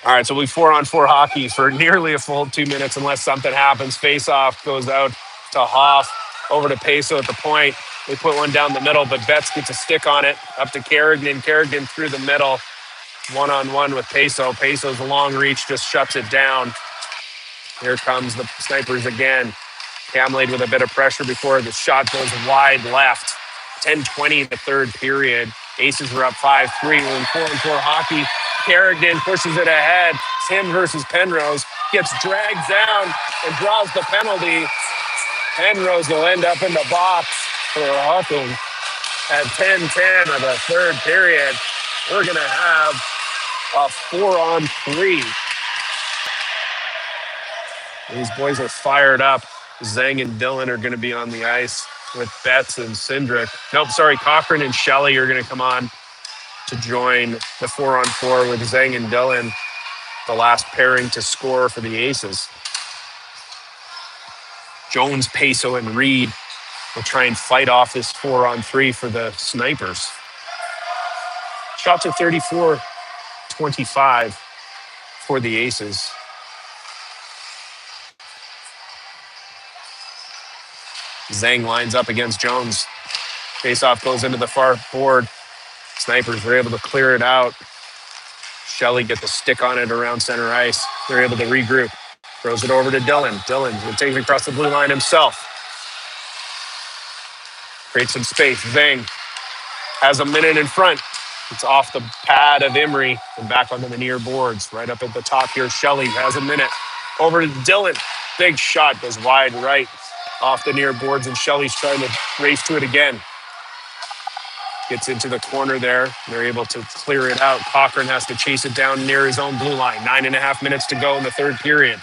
All right, so we 4-on-4 hockey for nearly a full 2 minutes unless something happens. Face-off goes out to Hoff, over to Peso at the point. They put one down the middle, but Betts gets a stick on it, up to Carignan. Carignan through the middle, 1-on-1 with Peso. Peso's long reach just shuts it down. Here comes the snipers again. Camlade with a bit of pressure before the shot goes wide left. 10:20 in the third period. Aces are up 5-3. We're in 4-on-4 hockey. Carrigan pushes it ahead. It's him versus Penrose. Gets dragged down and draws the penalty. Penrose will end up in the box for hooking at 10:10 of the third period. We're going to have a 4-on-3. These boys are fired up. Zhang and Dylan are going to be on the ice with Betts and Cindric. Nope, sorry, Cochran and Shelley are going to come on to join the 4-on-4 with Zhang and Dylan, the last pairing to score for the Aces. Jones, Peso, and Reed will try and fight off this 4-on-3 for the Snipers. Shots at 34-25 for the Aces. Zhang lines up against Jones. Face-off goes into the far board. Snipers were able to clear it out. Shelley get the stick on it around center ice. They're able to regroup. Throws it over to Dylan. Dylan will take it across the blue line himself. Creates some space. Zhang has a minute in front. It's off the pad of Emery and back onto the near boards. Right up at the top here, Shelley has a minute. Over to Dylan. Big shot goes wide right off the near boards, and Shelley's trying to race to it again. Gets into the corner there. They're able to clear it out. Cochran has to chase it down near his own blue line. 9.5 minutes to go in the third period.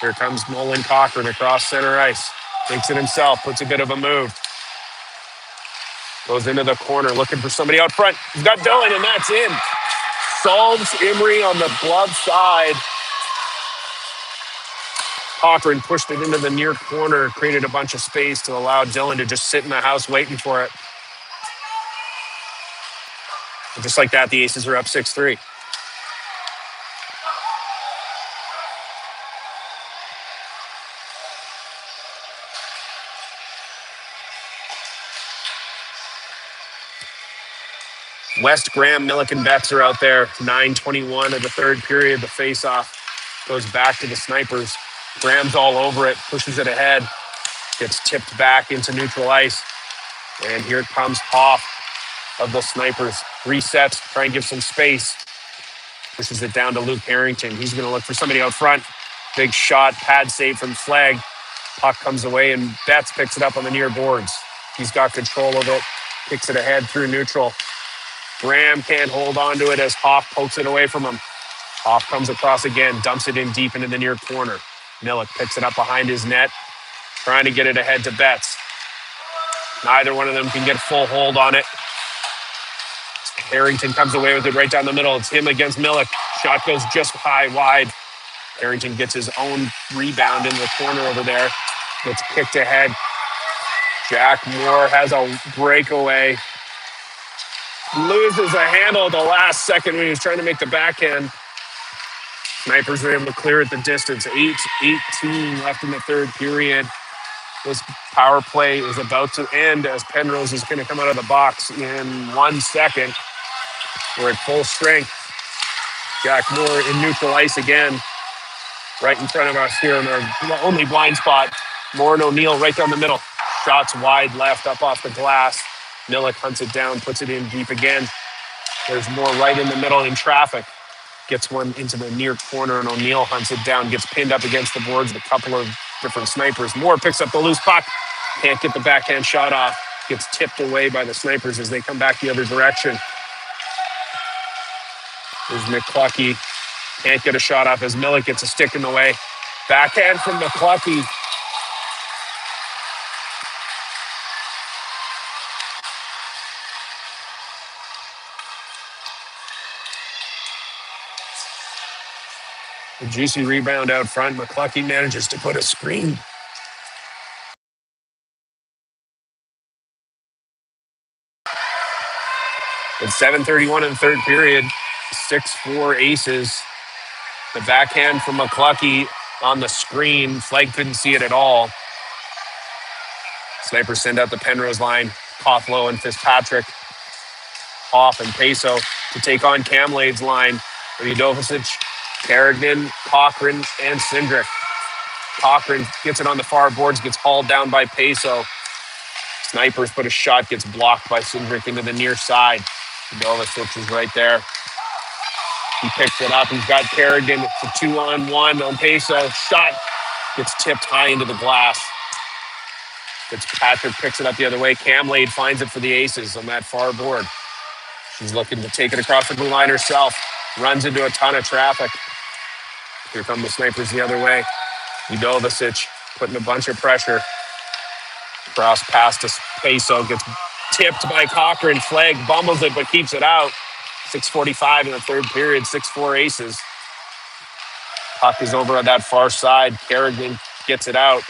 Here comes Nolan Cochran across center ice. Thinks it himself, puts a bit of a move. Goes into the corner looking for somebody out front. He's got Dylan, and that's in. Solves Emery on the glove side. Cochran pushed it into the near corner, created a bunch of space to allow Dylan to just sit in the house waiting for it. And just like that, the Aces are up 6-3. West, Graham, Milliken, and Betts are out there. 9:21 of the third period. The face-off goes back to the Snipers. Graham's all over it, pushes it ahead, gets tipped back into neutral ice. And here comes Hoff of the Snipers. Resets, try and give some space. Pushes it down to Luke Harrington. He's going to look for somebody out front. Big shot, pad save from Flag. Puck comes away, and Betts picks it up on the near boards. He's got control of it, kicks it ahead through neutral. Graham can't hold on to it as Hoff pokes it away from him. Hoff comes across again, dumps it in deep into the near corner. Millick picks it up behind his net, trying to get it ahead to Betts. Neither one of them can get full hold on it. Harrington comes away with it right down the middle. It's him against Millick. Shot goes just high wide. Harrington gets his own rebound in the corner over there. Gets kicked ahead. Jack Moore has a breakaway. Loses a handle at the last second when he was trying to make the backhand. Snipers were able to clear it the distance. 8:18 left in the third period. This power play is about to end as Penrose is going to come out of the box in 1 second. We're at full strength. Jack Moore in neutral ice again. Right in front of us here in our only blind spot. Moore and O'Neill right down the middle. Shots wide left up off the glass. Millick hunts it down, puts it in deep again. There's Moore right in the middle in traffic. Gets one into the near corner, and O'Neill hunts it down, gets pinned up against the boards with a couple of different Snipers. Moore picks up the loose puck. Can't get the backhand shot off. Gets tipped away by the Snipers as they come back the other direction. There's McClucky. Can't get a shot off as Millick gets a stick in the way. Backhand from McClucky. A juicy rebound out front. McClucky manages to put a screen. It's 7:31 in the third period. 6-4 Aces. The backhand from McClucky on the screen. Flag couldn't see it at all. Snipers send out the Penrose line. Kothlow and Fitzpatrick. Hoff and Peso to take on Camlade's line. Udovicic Kerrigan, Cochran, and Cindric. Cochran gets it on the far boards, gets hauled down by Peso. Snipers put a shot, gets blocked by Cindric into the near side. Novasic is right there. He picks it up. He's got Kerrigan. It's a 2-on-1 on Peso. Shot gets tipped high into the glass. Fitzpatrick picks it up the other way. Camlade finds it for the Aces on that far board. She's looking to take it across the blue line herself. Runs into a ton of traffic. Here come the Snipers the other way. Udovicic putting a bunch of pressure. Cross past to Peso. Gets tipped by Cochran. Flag bumbles it but keeps it out. 6:45 in the third period. 6-4 Aces. Puck is over on that far side. Kerrigan gets it out.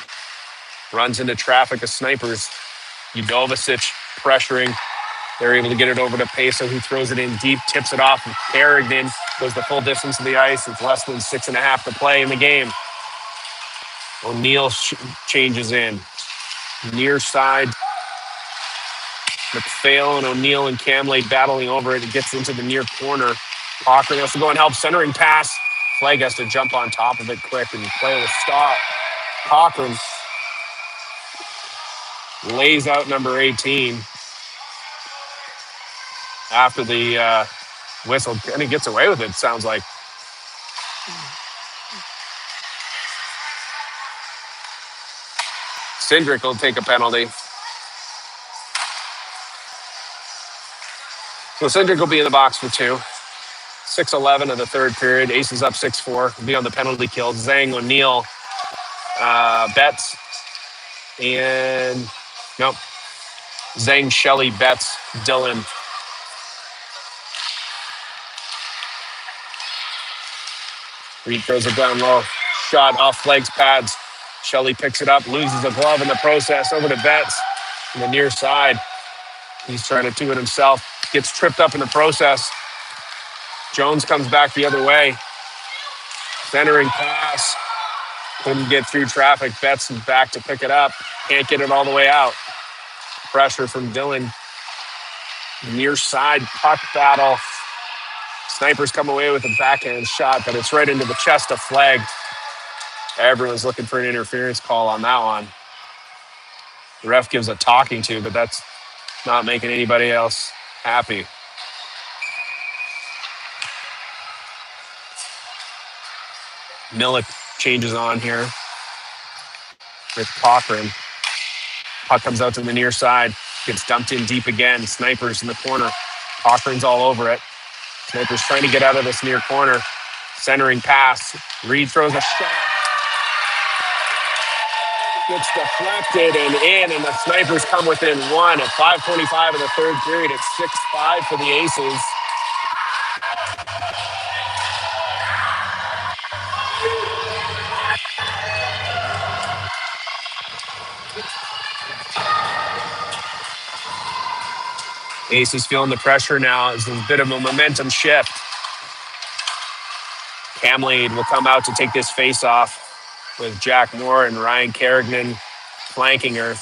Runs into traffic of Snipers. Udovicic pressuring. They're able to get it over to Peso, who throws it in deep, tips it off. Kerrigan goes the full distance of the ice. It's less than 6.5 to play in the game. O'Neill changes in. Near side. McPhail and O'Neill and Camlade battling over it. It gets into the near corner. Cochran has to go and help. Centering pass. Flag has to jump on top of it quick and play with stop. Cochran lays out number 18 after the whistle, and he gets away with it, sounds like. Cindric will take a penalty. So Cindric will be in the box for 2. 6:11 of the third period. Aces up 6-4. Will be on the penalty kill. Zhang, O'Neill, Betts, and nope. Zhang, Shelley, Betts, Dylan. Reed throws it down low. Shot off Flagg's pads. Shelley picks it up, loses a glove in the process. Over to Betts on the near side. He's trying to do it himself. Gets tripped up in the process. Jones comes back the other way. Centering pass. Couldn't get through traffic. Betts is back to pick it up. Can't get it all the way out. Pressure from Dylan. Near side puck battle. Snipers come away with a backhand shot, but it's right into the chest of Flag. Everyone's looking for an interference call on that one. The ref gives a talking to, but that's not making anybody else happy. Millick changes on here with Cochran. Puck comes out to the near side. Gets dumped in deep again. Snipers in the corner. Cochran's all over it. Snipers trying to get out of this near corner. Centering pass. Reed throws a shot. Gets deflected and in, and the Snipers come within 1 at 5:25 of the third period. It's 6-5 for the Aces. Aces feeling the pressure now. It's a bit of a momentum shift. Camlade will come out to take this face-off with Jack Moore and Ryan Kerrigan flanking her.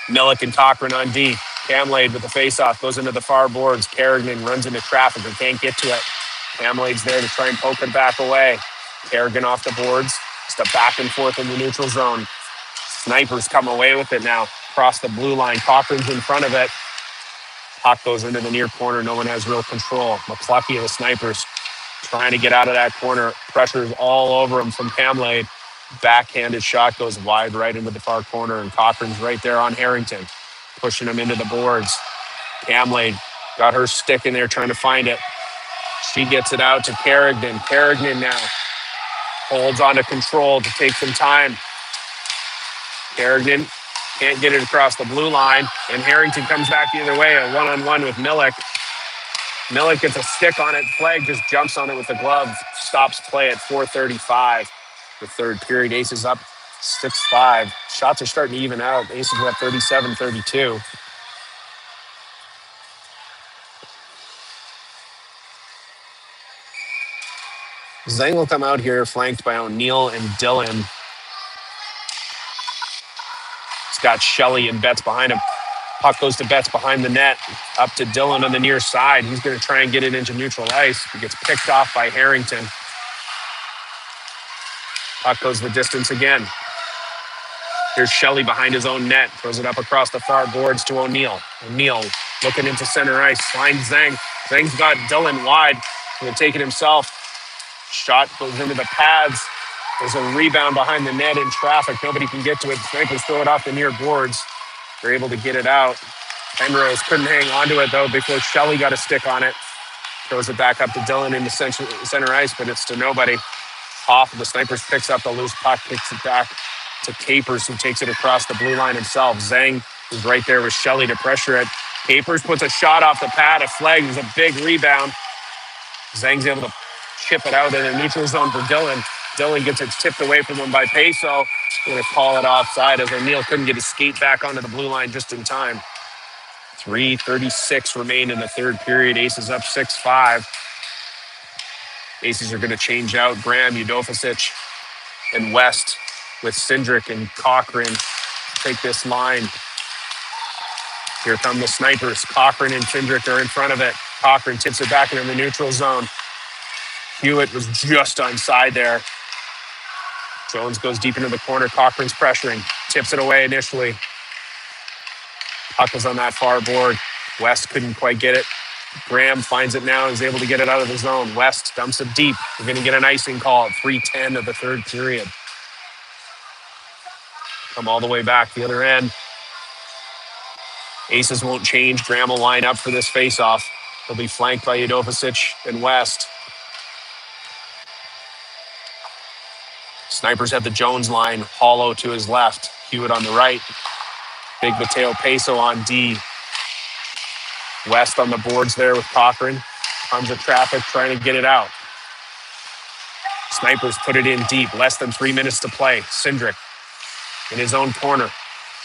Millick and Cochran on D. Camlade with the face-off goes into the far boards. Kerrigan runs into traffic and can't get to it. Camlade's there to try and poke it back away. Kerrigan off the boards. Just a back and forth in the neutral zone. Snipers come away with it now. Across the blue line. Cochran's in front of it. Puck goes into the near corner. No one has real control. McClucky and the Snipers trying to get out of that corner. Pressure's all over him from Camlade. Backhanded shot goes wide right into the far corner, and Cochran's right there on Harrington, pushing him into the boards. Camlade got her stick in there trying to find it. She gets it out to Kerrigan. Kerrigan now holds on to control to take some time. Kerrigan can't get it across the blue line, and Harrington comes back the other way, a one-on-one with Millick. Millick gets a stick on it. Flag just jumps on it with the glove. Stops play at 4:35. The third period. Aces up 6-5. Shots are starting to even out. Aces are up 37-32. Zhang will come out here flanked by O'Neill and Dylan. He's got Shelley and Betts behind him. Puck goes to Betts behind the net. Up to Dylan on the near side. He's going to try and get it into neutral ice. He gets picked off by Harrington. Puck goes the distance again. Here's Shelley behind his own net. Throws it up across the far boards to O'Neill. O'Neill looking into center ice. Finds Zhang. Zhang's got Dylan wide. He'll take it himself. Shot goes into the pads. There's a rebound behind the net in traffic. Nobody can get to it. Snipers throw it off the near boards. They're able to get it out. Penrose couldn't hang onto it, though, before Shelley got a stick on it. Throws it back up to Dylan into center ice, but it's to nobody. Off of the Snipers picks up the loose puck, kicks it back to Capers, who takes it across the blue line himself. Zhang is right there with Shelley to pressure it. Capers puts a shot off the pad. A flag. There's a big rebound. Zhang's able to chip it out in the neutral zone for Dylan. Dylan gets it tipped away from him by Peso. Going to call it offside as O'Neill couldn't get his skate back onto the blue line just in time. 3:36 remain in the third period. Aces up 6-5. Aces are going to change out Graham, Udoficic, and West with Cindric and Cochran take this line. Here come the Snipers. Cochran and Cindric are in front of it. Cochran tips it back into the neutral zone. Hewitt was just onside there. Jones goes deep into the corner. Cochran's pressuring. Tips it away initially. Puck was on that far board. West couldn't quite get it. Graham finds it now. He's able to get it out of the zone. West dumps it deep. We're going to get an icing call at 3:10 of the third period. Come all the way back the other end. Aces won't change. Graham will line up for this faceoff. He'll be flanked by Udoficic and West. Snipers have the Jones line, Hollow to his left, Hewitt on the right. Big Mateo Peso on D. West on the boards there with Cochran. Tons of traffic trying to get it out. Snipers put it in deep. Less than 3 minutes to play. Cindric in his own corner.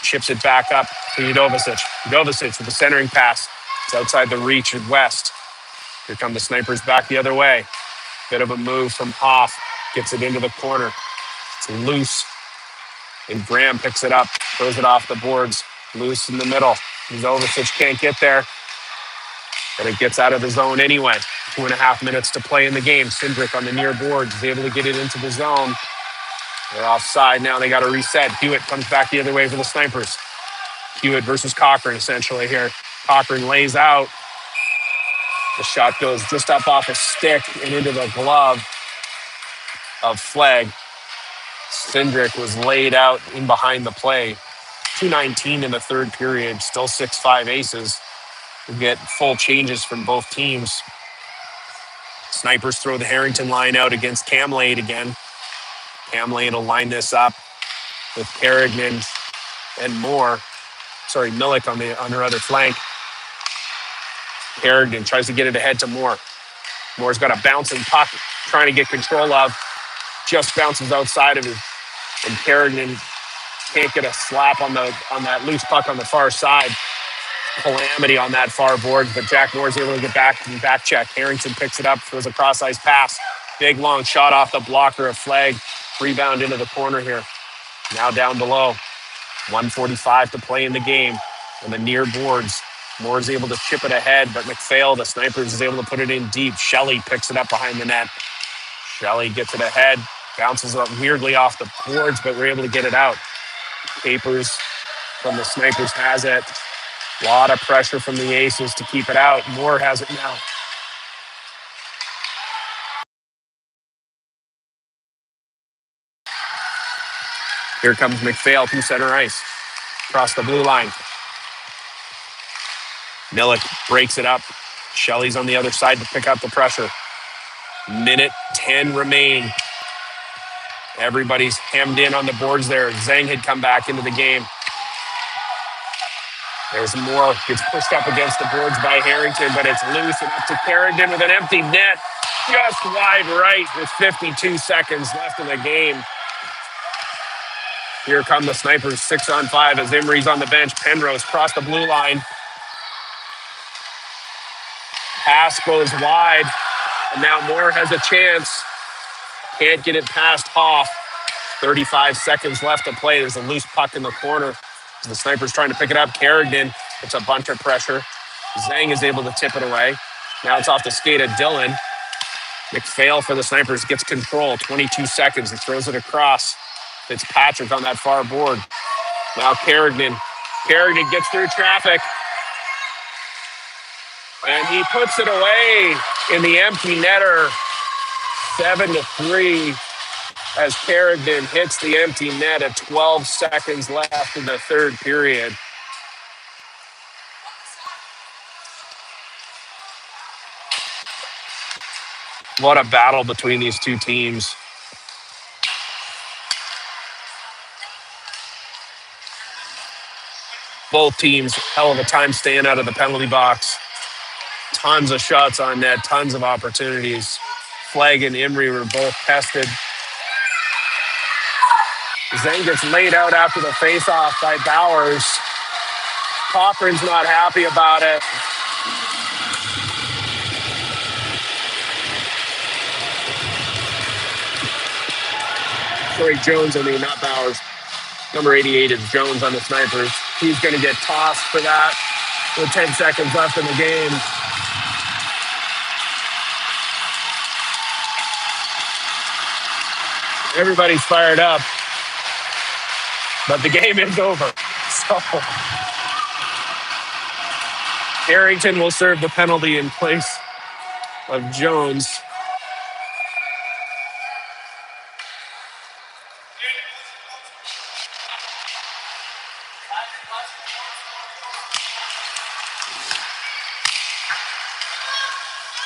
Chips it back up to Udoficic. Udoficic with the centering pass. It's outside the reach of West. Here come the Snipers back the other way. Bit of a move from Hoff. Gets it into the corner. It's loose. And Graham picks it up. Throws it off the boards. Loose in the middle. Udoficic can't get there. But it gets out of the zone anyway. 2.5 minutes to play in the game. Cindric on the near boards is able to get it into the zone. They're offside now. They got to reset. Hewitt comes back the other way for the Snipers. Hewitt versus Cochran essentially here. Cochran lays out. The shot goes just up off a stick and into the glove of Flegg. Cindric was laid out in behind the play. 2:19 in the third period. Still 6-5 Aces. We get full changes from both teams. Snipers throw the Harrington line out against Camlade again. Camlade will line this up with Carrigan and Moore. Sorry, Milik on her other flank. Carrigan tries to get it ahead to Moore. Moore's got a bouncing puck trying to get control of. Just bounces outside of it. And Carrigan can't get a slap on that loose puck on the far side. Calamity on that far board, but Jack Moore's able to get back and back check. Harrington picks it up, throws a cross-ice pass. Big, long shot off the blocker of Flegg. Rebound into the corner here. Now down below. 1:45 to play in the game. On the near boards, Moore's able to chip it ahead, but McPhail, the Snipers, is able to put it in deep. Shelley picks it up behind the net. Shelley gets it ahead, bounces up weirdly off the boards, but we're able to get it out. Capers from the Snipers has it. A lot of pressure from the Aces to keep it out. Moore has it now. Here comes McPhail through center ice. Across the blue line. Milik breaks it up. Shelley's on the other side to pick up the pressure. 1:10 remain. Everybody's hemmed in on the boards there. Zhang had come back into the game. There's Moore, gets pushed up against the boards by Harrington, but it's loose and up to Carrigan with an empty net. Just wide right with 52 seconds left in the game. Here come the Snipers, 6-on-5 as Imre's on the bench. Penrose cross the blue line. Pass goes wide, and now Moore has a chance. Can't get it past Hoff. 35 seconds left to play. There's a loose puck in the corner. The Snipers trying to pick it up. Carrigan puts a bunch of pressure. Zhang is able to tip it away. Now it's off the skate of Dylan. McPhail for the Snipers gets control. 22 seconds. He throws it across. Fitzpatrick on that far board. Now Kerrigan. Kerrigan gets through traffic. And he puts it away in the empty netter. 7-3 as Kerrigan hits the empty net at 12 seconds left in the third period. What a battle between these two teams. Both teams, hell of a time staying out of the penalty box. Tons of shots on net, tons of opportunities. Flag and Emery were both tested. Zeng gets laid out after the face-off by Bowers. Cochran's not happy about it. Sorry, Jones, not Bowers. Number 88 is Jones on the Snipers. He's going to get tossed for that with 10 seconds left in the game. Everybody's fired up, but the game is over. So Harrington will serve the penalty in place of Jones.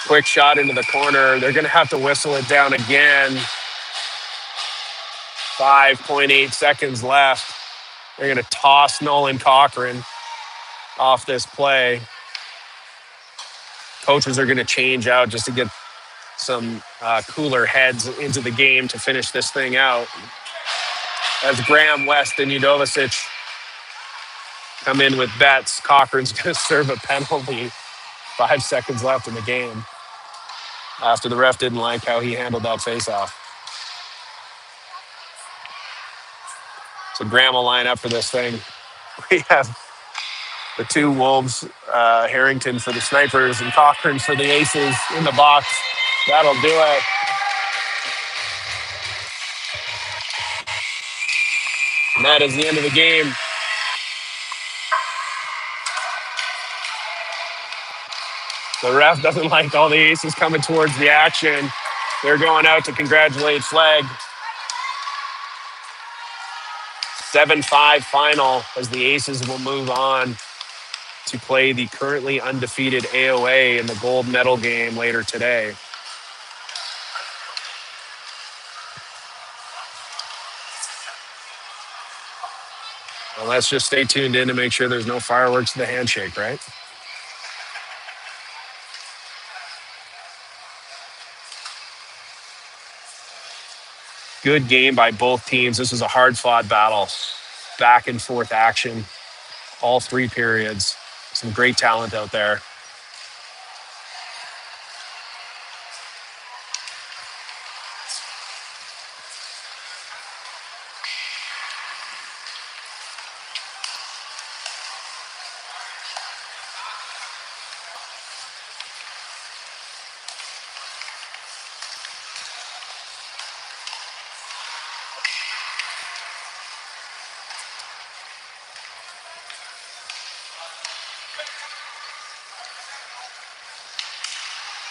Quick shot into the corner. They're going to have to whistle it down again. 5.8 seconds left. They're going to toss Nolan Cochran off this play. Coaches are going to change out just to get some cooler heads into the game to finish this thing out. As Graham West and Udovicic come in with bets, Cochran's going to serve a penalty. 5 seconds left in the game after the ref didn't like how he handled that faceoff. So Graham will line up for this thing. We have the two Wolves, Harrington for the Snipers and Cochran for the Aces in the box. That'll do it. And that is the end of the game. The ref doesn't like all the Aces coming towards the action. They're going out to congratulate Flag. 7-5 final as the Aces will move on to play the currently undefeated AOA in the gold medal game later today. Well, let's just stay tuned in to make sure there's no fireworks to the handshake, right? Good game by both teams. This was a hard-fought battle. Back and forth action, all three periods. Some great talent out there.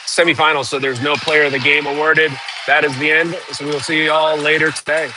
Semifinals, so there's no player of the game awarded. That is the end. So we'll see you all later today.